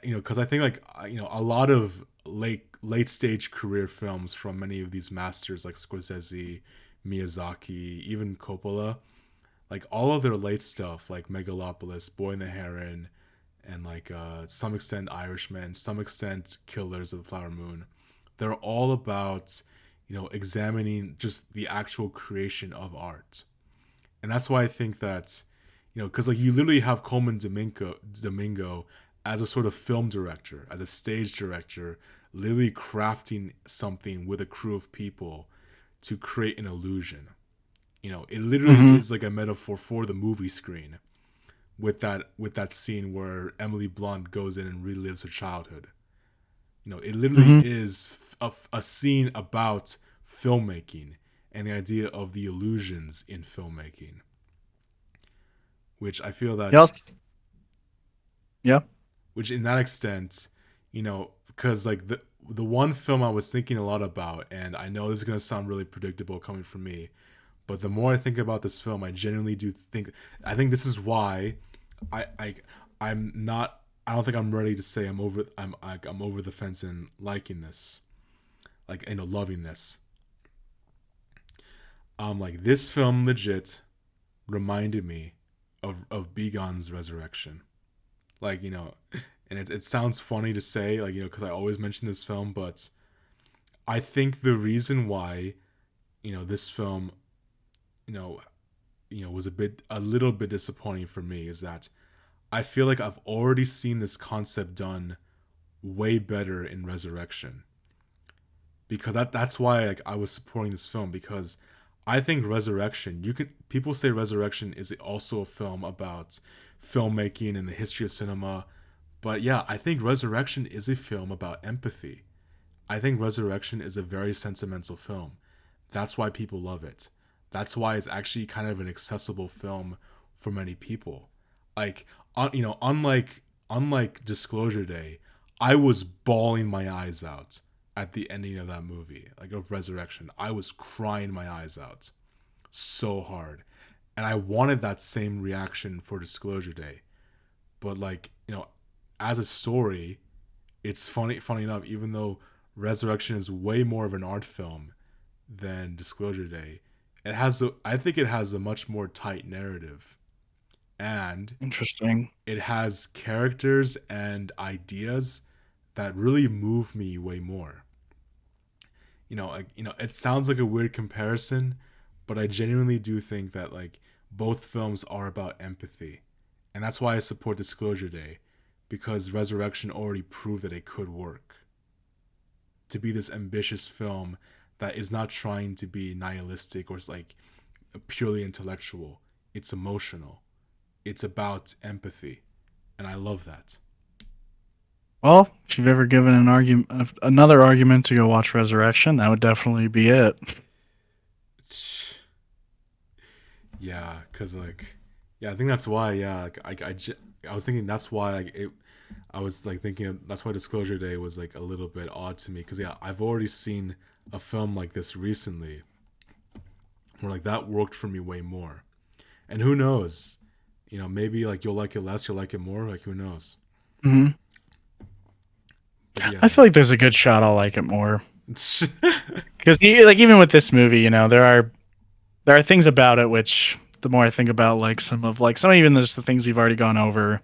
because I think like a lot of late stage career films from many of these masters like Scorsese, Miyazaki, even Coppola, like all of their late stuff like Megalopolis, Boy and the Heron, and like some extent Irishman, some extent Killers of the Flower Moon, they're all about examining just the actual creation of art. And that's why I think that because like you literally have Coleman Domingo as a sort of film director, as a stage director, literally crafting something with a crew of people to create an illusion. It literally mhm, is like a metaphor for the movie screen with that scene where Emily Blunt goes in and relives her childhood. It literally mhm. is a scene about filmmaking and the idea of the illusions in filmmaking, which I feel that, Yes, yeah. which in that extent, because like the one film I was thinking a lot about, and I know this is gonna sound really predictable coming from me, but the more I think about this film, I genuinely do think I think this is why I I I'm not. I don't think I'm ready to say I'm over the fence and liking this, like loving this. Like this film legit reminded me of Begon's Resurrection. Like and it sounds funny to say like because I always mention this film, but I think the reason why this film you know was a little bit disappointing for me is that I feel like I've already seen this concept done way better in Resurrection, because that's why like I was supporting this film, because I think Resurrection, you could people say Resurrection is also a film about filmmaking and the history of cinema, but yeah, I think Resurrection is a film about empathy. I think Resurrection is a very sentimental film. That's why people love it. That's why it's actually kind of an accessible film for many people. Like, unlike Disclosure Day, I was bawling my eyes out at the ending of that movie, like of Resurrection. I was crying my eyes out so hard, and I wanted that same reaction for Disclosure Day. But like, as a story, it's funny enough, even though Resurrection is way more of an art film than Disclosure Day, I think it has a much more tight narrative, and Interesting. it has characters and ideas that really move me way more. It sounds like a weird comparison, but I genuinely do think that like both films are about empathy, and that's why I support Disclosure Day, because Resurrection already proved that it could work. To be this ambitious film that is not trying to be nihilistic or like purely intellectual. It's emotional. It's about empathy, and I love that. Well, if you've ever given another argument to go watch Resurrection, that would definitely be it. Yeah, cause like, yeah, I think that's why. Yeah, like, I was thinking that's why like it. I was like thinking that's why Disclosure Day was like a little bit odd to me because yeah, I've already seen a film like this recently, where like that worked for me way more, and who knows, maybe like you'll like it less, you'll like it more, like who knows. Hmm. But yeah, I feel like there's a good shot I'll like it more because like even with this movie, there are things about it which the more I think about like some even just the things we've already gone over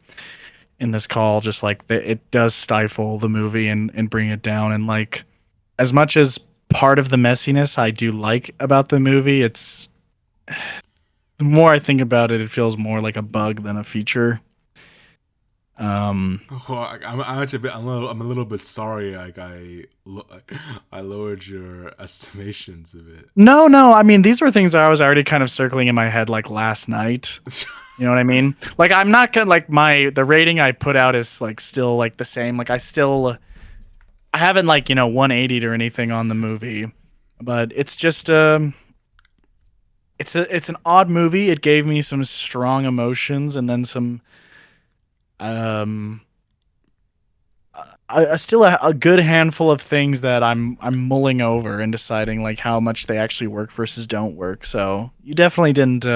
in this call, just like it does stifle the movie and bring it down. And like as much as part of the messiness I do like about the movie, it's the more I think about it, it feels more like a bug than a feature. Um, well, I'm actually I'm a little bit sorry. Like I lowered your estimations a bit. no, I mean these were things I was already kind of circling in my head like last night. You know what I mean? Like I'm not gonna like the rating I put out is like still like the same. Like I haven't like 180'd or anything on the movie, but it's just it's an odd movie. It gave me some strong emotions and then some um still a good handful of things that I'm mulling over and deciding like how much they actually work versus don't work. So you definitely didn't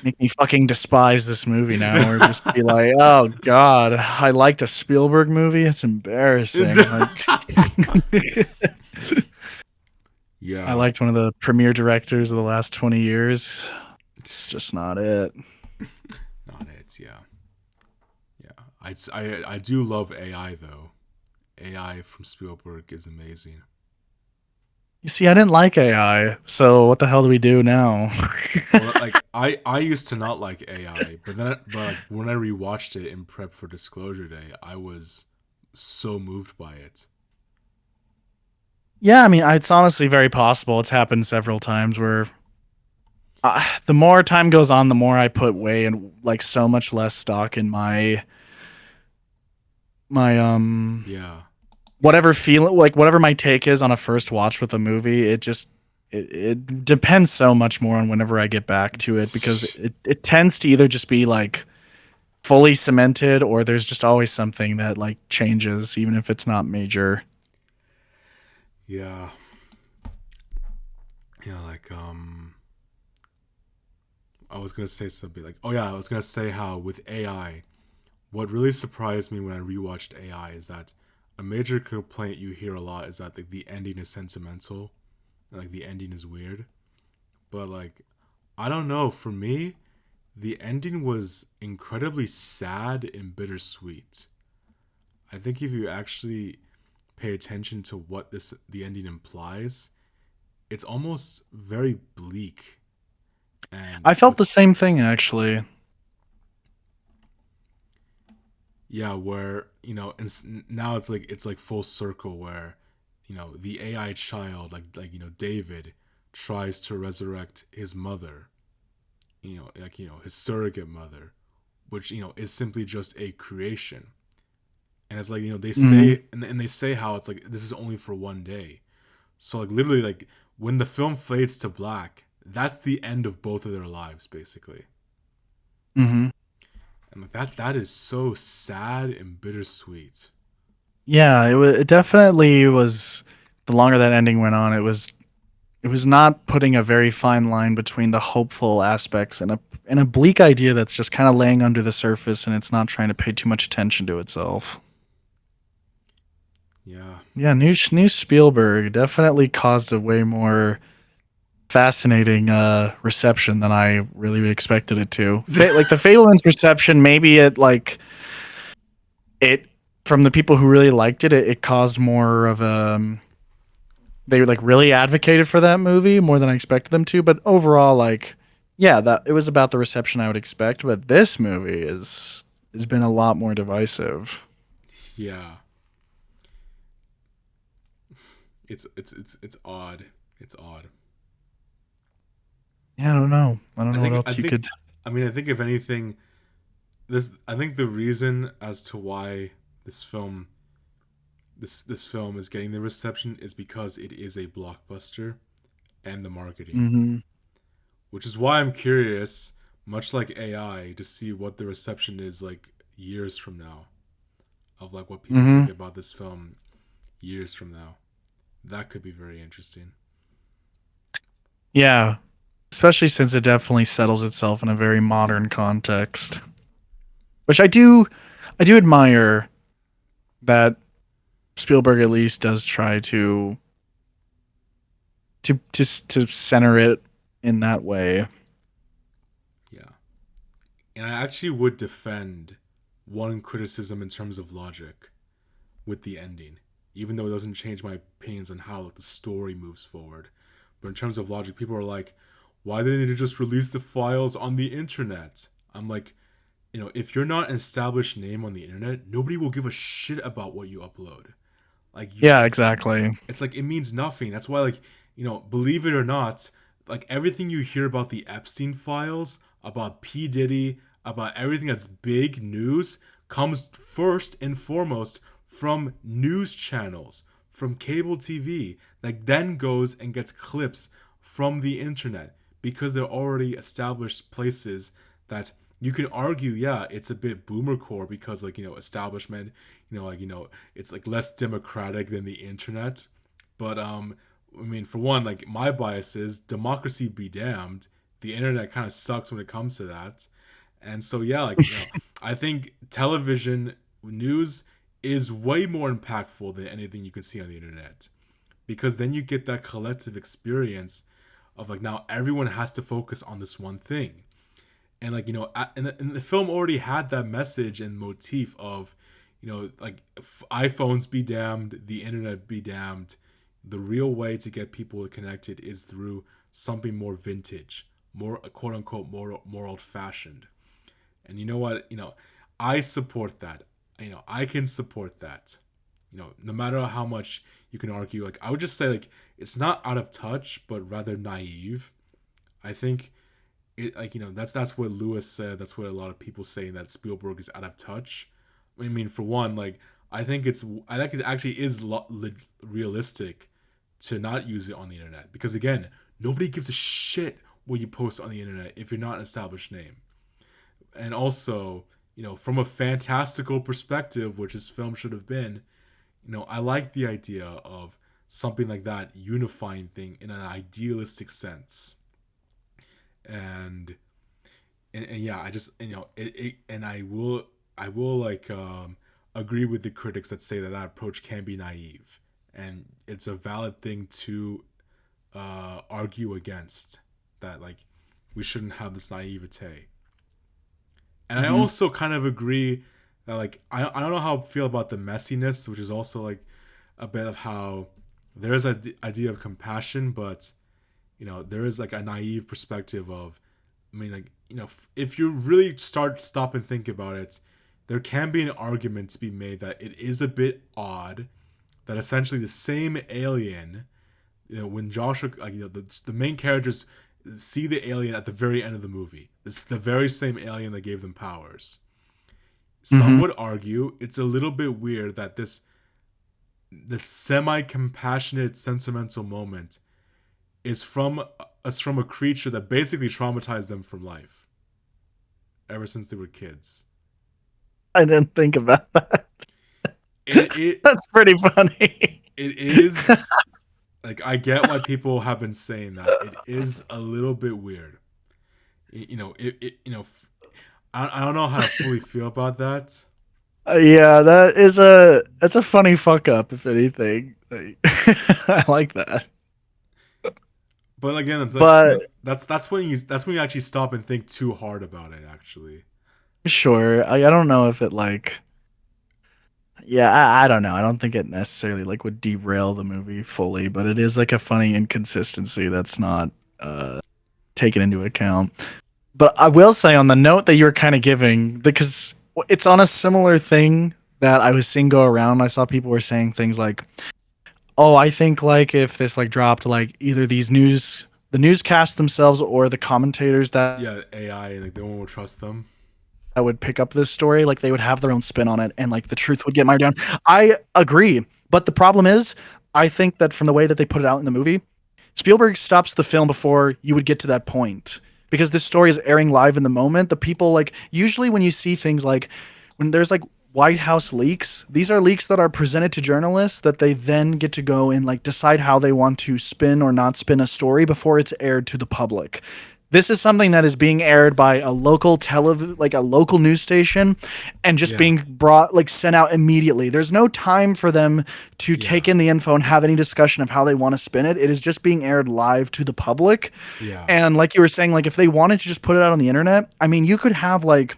make me fucking despise this movie now, or just be like, oh god, I liked a Spielberg movie. It's embarrassing. Like, I Yeah, liked one of the premier directors of the last 20 years. It's just not it. not it. Yeah, yeah. I do love AI though. AI from Spielberg is amazing. You see, I didn't like AI, so what the hell do we do now? Well, like I used to not like AI, but like when I rewatched it in prep for Disclosure Day, I was so moved by it. Yeah, I mean, it's honestly very possible. It's happened several times where the more time goes on, the more I put way and like so much less stock in my Yeah. whatever feel like whatever my take is on a first watch with a movie. It depends so much more on whenever I get back to it because it tends to either just be like fully cemented or there's just always something that like changes even if it's not major. Yeah. Yeah, like I was gonna say something like, oh yeah, I was gonna say how with AI, what really surprised me when I rewatched AI is that a major complaint you hear a lot is that like the ending is sentimental, and, like the ending is weird. But like, I don't know. For me, the ending was incredibly sad and bittersweet. I think if you actually pay attention to what the ending implies, it's almost very bleak and I felt the with same thing actually. yeah, where and now it's like full circle where the AI child like David tries to resurrect his mother, like his surrogate mother, which is simply just a creation, and it's like they Hmm. say and they say how it's like this is only for one day, so like literally like when the film fades to black, that's the end of both of their lives basically, Hmm. and like that is so sad and bittersweet. Yeah, it definitely was. The longer that ending went on, it was not putting a very fine line between the hopeful aspects and a bleak idea that's just kind of laying under the surface and it's not trying to pay too much attention to itself. Yeah. Yeah, new Spielberg definitely caused a way more fascinating reception than I really expected it to. Like the Fableman's reception, maybe it from the people who really liked it caused more of a they like really advocated for that movie more than I expected them to. But overall, like, yeah, that it was about the reception I would expect. But this movie is has been a lot more divisive. Yeah, it's odd. It's odd. Yeah, I don't know. I don't I know what think I else you think could. I mean I think if anything, this I think the reason as to why this film this film is getting the reception is because it is a blockbuster and the marketing, Hmm. which is why I'm curious, much like AI, to see what the reception is like years from now, of like what people think Hmm. about this film years from now. That could be very interesting. Yeah, especially since it definitely settles itself in a very modern context, which I do admire that Spielberg at least does try to center it in that way. Yeah. And I actually would defend one criticism in terms of logic with the ending, even though it doesn't change my opinions on how like, the story moves forward. But in terms of logic, people are like, why didn't they just release the files on the internet? I'm like, if you're not an established name on the internet, nobody will give a shit about what you upload. Like you Yeah, like exactly. it's like it means nothing. That's why like, believe it or not, like everything you hear about the Epstein files, about P Diddy, about everything that's big news comes first and foremost from news channels, from cable TV, like then goes and gets clips from the internet because they're already established places that you can argue, yeah, it's a bit boomer core because like, establishment, it's like less democratic than the internet. But I mean, for one, like my bias is democracy be damned. The internet kind of sucks when it comes to that. And so yeah, like, I think television news is way more impactful than anything you can see on the internet because then you get that collective experience of like now everyone has to focus on this one thing. And like, and the film already had that message and motif of, like iPhones be damned, the internet be damned. The real way to get people connected is through something more vintage, more quote unquote more old fashioned. And you know what? I support that. I can support that. No matter how much you can argue, like I would just say, like it's not out of touch, but rather naive. I think it, like that's what Lewis said. That's what a lot of people saying that Spielberg is out of touch. I mean, for one, like I think it actually is realistic to not use it on the internet because again, nobody gives a shit what you post on the internet if you're not an established name. And also, from a fantastical perspective, which this film should have been, I like the idea of something like that unifying thing in an idealistic sense. And and yeah, I just and I will like agree with the critics that say that that approach can be naive, and it's a valid thing to argue against that. Like we shouldn't have this naivete. And I Hmm. also kind of agree that like I don't know how I feel about the messiness, which is also like a bit of how there is an idea of compassion, but there is like a naive perspective of, I mean, like if you really stop and think about it, there can be an argument to be made that it is a bit odd that essentially the same alien, when Joshua, like, the main characters see the alien at the very end of the movie. It's the very same alien that gave them powers. Some Hmm. would argue it's a little bit weird that this semi compassionate sentimental moment is from a creature that basically traumatized them from life ever since they were kids. I didn't think about that. It it That's pretty funny. it is like I get why people have been saying that. It is a little bit weird. I don't know how to fully feel about that. Yeah, that's a funny fuck up, if anything. Like, I like that. But again, like But that's when you actually stop and think too hard about it. Actually, sure, I don't know if it like yeah, I don't know. I don't think it necessarily like would derail the movie fully, but it is like a funny inconsistency that's not taken into account. But I will say on the note that you're kind of giving, because It's on a similar thing that I was seeing go around. I saw people were saying things like, "Oh, I think like if this like dropped like either the newscasts themselves or the commentators that Yeah, AI, like no one will trust them. would pick up this story, like they would have their own spin on it and like the truth would get mired down." I agree, but the problem is, I think that from the way that they put it out in the movie, Spielberg stops the film before you would get to that point because this story is airing live in the moment. The people like usually when you see things like when there's like White House leaks, these are leaks that are presented to journalists that they then get to go and like decide how they want to spin or not spin a story before it's aired to the public. This is something that is being aired by a local like a local news station and just Yeah, being brought like sent out immediately. There's no time for them to yeah, take in the info and have any discussion of how they want to spin it. It is just being aired live to the public. yeah, And like you were saying, like if they wanted to just put it out on the internet, I mean, you could have like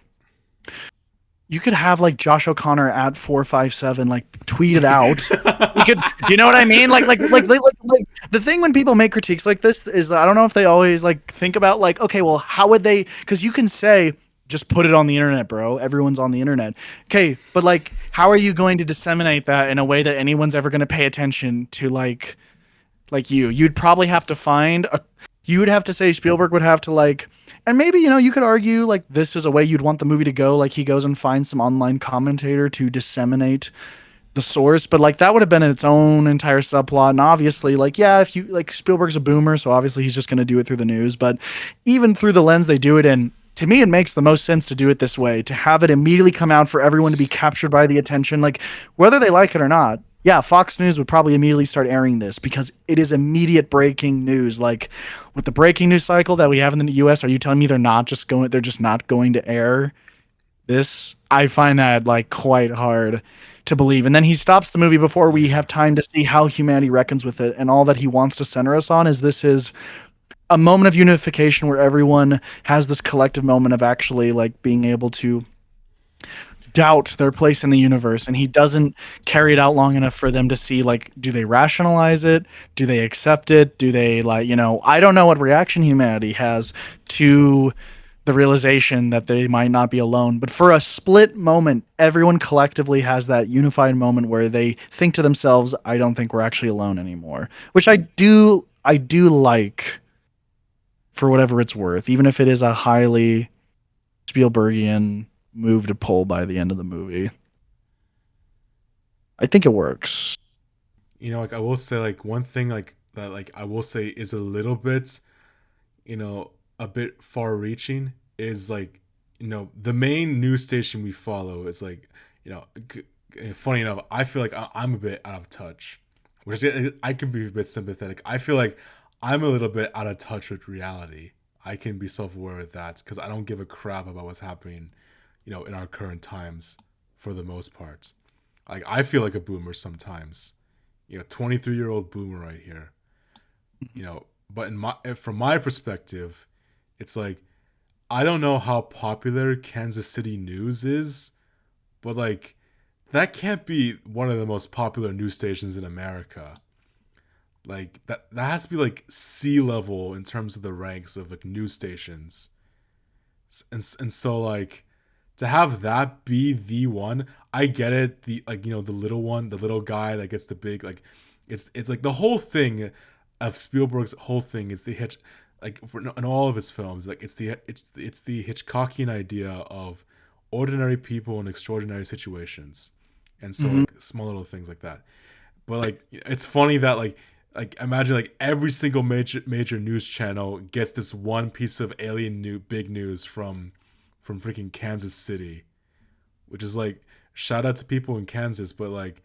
Josh O'Connor at 457 like tweet it out. You could, you know what I mean? Like the thing when people make critiques like this is I don't know if they always like think about like, okay, well, how would they? Because you can say just put it on the internet, bro. Everyone's on the internet. Okay, but like, how are you going to disseminate that in a way that anyone's ever going to pay attention to like you? You'd probably have to find a. You would have to say Spielberg would have to like, and maybe you could argue like this is a way you'd want the movie to go. Like he goes and finds some online commentator to disseminate the source, but like that would have been its own entire subplot. And obviously, like yeah, if you like Spielberg's a boomer, so obviously he's just going to do it through the news. But even through the lens they do it in, to me, it makes the most sense to do it this way, to have it immediately come out for everyone to be captured by the attention, like whether they like it or not. Yeah, Fox News would probably immediately start airing this because it is immediate breaking news. Like with the breaking news cycle that we have in the US, are you telling me they're just not going to air this? I find that like quite hard to believe. And then he stops the movie before we yeah, have time to see how humanity reckons with it. And all that he wants to center us on is this is a moment of unification where everyone has this collective moment of actually like being able to doubt their place in the universe, and he doesn't carry it out long enough for them to see like do they rationalize it, do they accept it, do they like I don't know what reaction humanity has to the realization that they might not be alone, but for a split moment everyone collectively has that unified moment where they think to themselves, I don't think we're actually alone anymore, which I do like, for whatever it's worth, even if it is a highly Spielbergian move to pull by the end of the movie. I think it works. like I will say, like one thing like that, like I will say is a little bit, a bit far reaching is like, the main news station we follow is like, funny enough, I feel like I'm a bit out of touch, which I can be a bit sympathetic. I feel like I'm a little bit out of touch with reality. I can be self-aware with that because I don't give a crap about what's happening, in our current times for the most part. Like I feel like a boomer sometimes, 23-year-old boomer right here, but from my perspective, it's like I don't know how popular Kansas City news is, but like that can't be one of the most popular news stations in America. Like that has to be like sea level in terms of the ranks of like news stations. And so like to have that be the one, I get it. The like the little one, the little guy that gets the big like, it's like the whole thing of Spielberg's whole thing is the hitch, like in all of his films, like it's the Hitchcockian idea of ordinary people in extraordinary situations, and so Mm-hmm. like small little things like that. But like it's funny that like imagine like every single major news channel gets this one piece of alien big news from freaking Kansas City, which is like shout out to people in Kansas, but like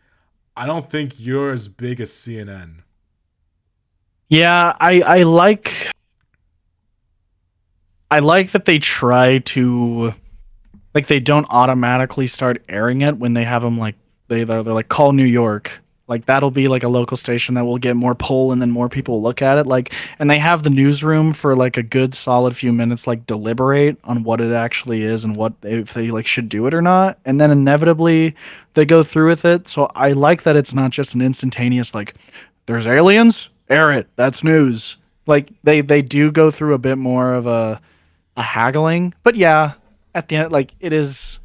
I don't think you're as big as CNN. Yeah, I like that they try to like they don't automatically start airing it when they have them like they're like call New York. Like that'll be like a local station that will get more pull and then more people will look at it. Like and they have the newsroom for like a good solid few minutes like deliberate on what it actually is and what if they like should do it or not. And then inevitably they go through with it. So I like that it's not just an instantaneous like there's aliens, air it. That's news. Like they do go through a bit more of a haggling. But yeah, at the end like it is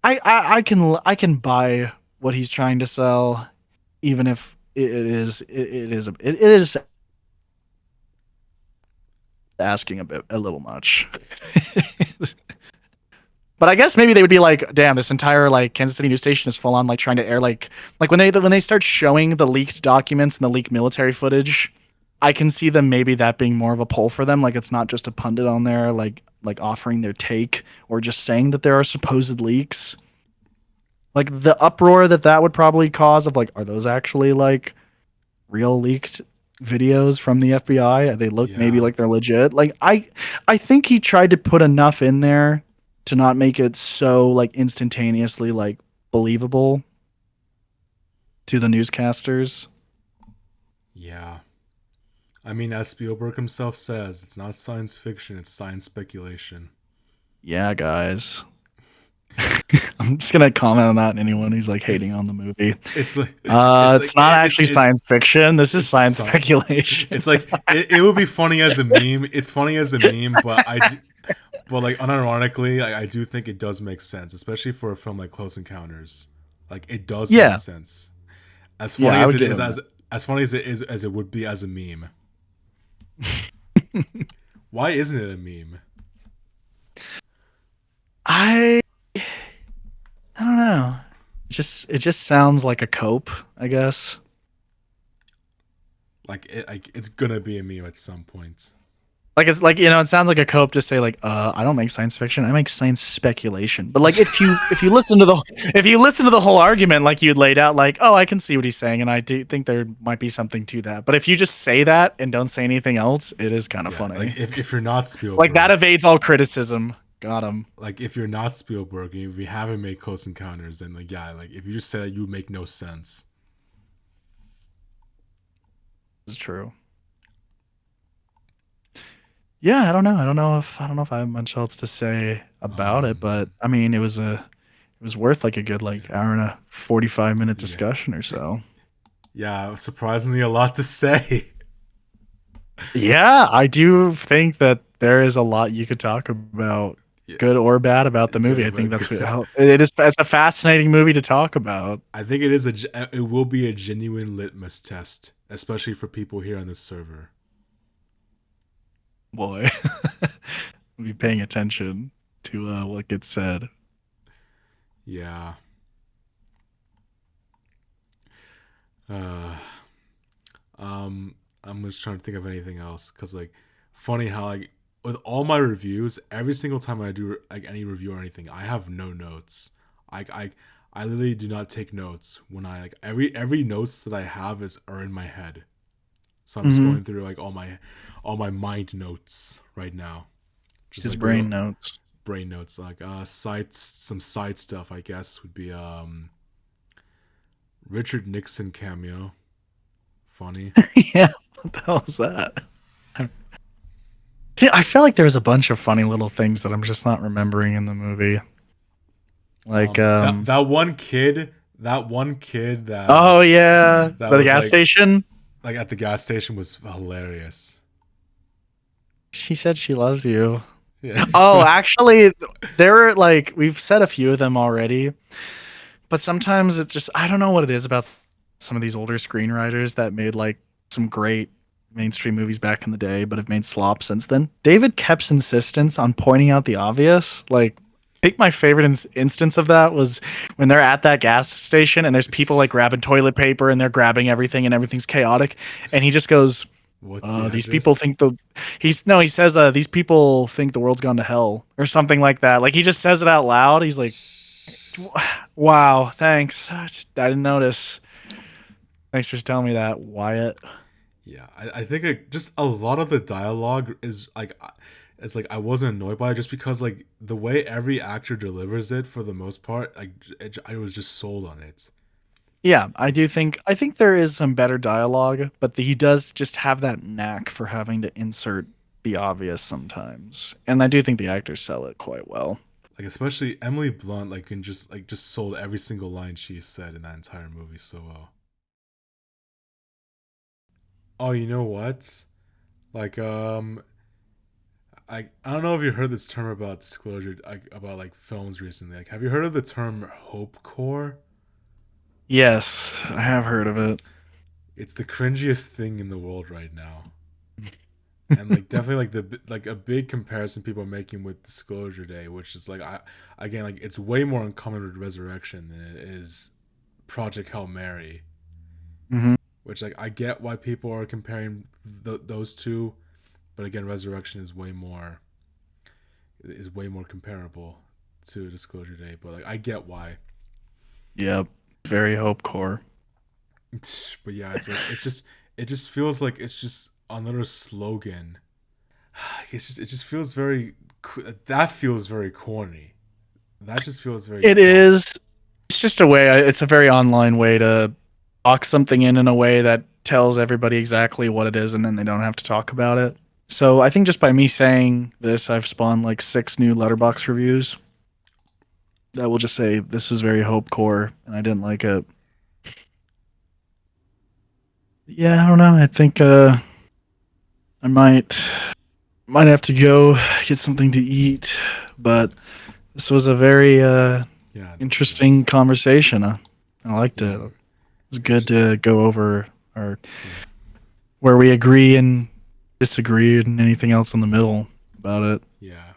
I can buy what he's trying to sell, even if it is asking a little much. But I guess maybe they would be like, damn, this entire like Kansas City news station is full on like trying to air like when they start showing the leaked documents and the leaked military footage, I can see them maybe that being more of a pull for them. Like it's not just a pundit on there like offering their take or just saying that there are supposed leaks. Like the uproar that would probably cause of like, are those actually like real leaked videos from the FBI? They look maybe Yeah. like they're legit. Like I think he tried to put enough in there to not make it so like instantaneously like believable to the newscasters. Yeah. I mean, as Spielberg himself says, it's not science fiction, it's science speculation. Yeah, guys. I'm just gonna comment on that and anyone who's like hating It's on the movie. it's like it's It's like not actually it's science fiction. This is it's science sci- speculation. it's like it would be funny as a meme. It's funny as a meme, but like unironically, I do think it does make sense, especially for a film like Close Encounters. Like it does make Yeah, sense. As funny yeah, I as would it give is him that. as funny as it is as it would be as a meme. Why isn't it a meme? I I don't know. It just sounds like a cope, I guess. Like it's gonna be a meme at some point. Like it's like it sounds like a cope to say like I don't make science fiction, I make science speculation. But like if you listen to the whole argument like you'd laid out, like oh I can see what he's saying and I do think there might be something to that. But if you just say that and don't say anything else, it is kind of Yeah, like funny. if you're not Like that Spielberg, evades all criticism. Got him. like if you're not Spielberg and if you haven't made Close Encounters, then like yeah, like if you just say that, you would make no sense. This is true. Yeah, I don't know if I have much else to say about it, but Um, I mean it was worth like a good like hour and a 45-minute yeah, discussion or so. yeah, surprisingly a lot to say. Yeah, I do think that there is a lot you could talk about, Yeah, good or bad, about the movie. I good, think but that's what good. it's a fascinating movie to talk about. I think it will be a genuine litmus test, especially for people here on this server. Boy, be paying attention to what gets said. Yeah. Uh, I'm just trying to think of anything else because like, funny how like with all my reviews, every single time I do like any review or anything, I have no notes. I literally do not take notes when I like every notes that I have is are in my head. So I'm just Mm-hmm. going through like all my mind notes right now. Just His like brain little notes. brain notes like some side stuff I guess would be Richard Nixon cameo. Funny. Yeah, what the hell is that? Yeah, I feel like there was a bunch of funny little things that I'm just not remembering in the movie. Like, That one kid oh yeah, that the was gas station. like at the gas station was hilarious. She said she loves you. Yeah. Oh, actually, there were like we've said a few of them already, but sometimes it's just I don't know what it is about some of these older screenwriters that made like some great mainstream movies back in the day, but have made slop since then. David Kep's insistence on pointing out the obvious, like. I think my favorite instance of that was when they're at that gas station and there's people like grabbing toilet paper and they're grabbing everything and everything's chaotic, and he just goes, What's the these people address? think the he's no he says these people think the world's gone to hell or something like that. Like he just says it out loud. He's like, wow, thanks, I didn't notice. Thanks for telling me that, Wyatt. Yeah, I think just a lot of the dialogue is like it's like I wasn't annoyed by it just because like the way every actor delivers it for the most part, like I was just sold on it. Yeah, I think there is some better dialogue, but he does just have that knack for having to insert the obvious sometimes, and I do think the actors sell it quite well. Like especially Emily Blunt, like can just sold every single line she said in that entire movie so well. Oh, you know what? Like I don't know if you heard this term about disclosure, like about like films recently. Like, have you heard of the term hopecore? Yes, I have heard of it. It's the cringiest thing in the world right now, and like definitely like the like a big comparison people are making with Disclosure Day, which is like I again like it's way more uncommon with Resurrection than it is Project Hail Mary, Hmm. which like I get why people are comparing those two, but again, Resurrection is way more comparable to Disclosure Day. But like I get why. Yep, very hope core. But yeah, it's like it just feels like it's just another slogan. It just feels very that feels very corny. That just feels very It dumb. is. It's just a way. It's a very online way to box something in a way that tells everybody exactly what it is, and then they don't have to talk about it. So I think just by me saying this, I've spawned like 6 new letterbox reviews that will just say this is very hope core, and I didn't like it. Yeah, I don't know. I think I might have to go get something to eat, but this was a very Yeah, no, it interesting was. conversation. I liked Yeah, it. It's good to go over our yeah, where we agree and disagree and anything else in the middle about it. yeah.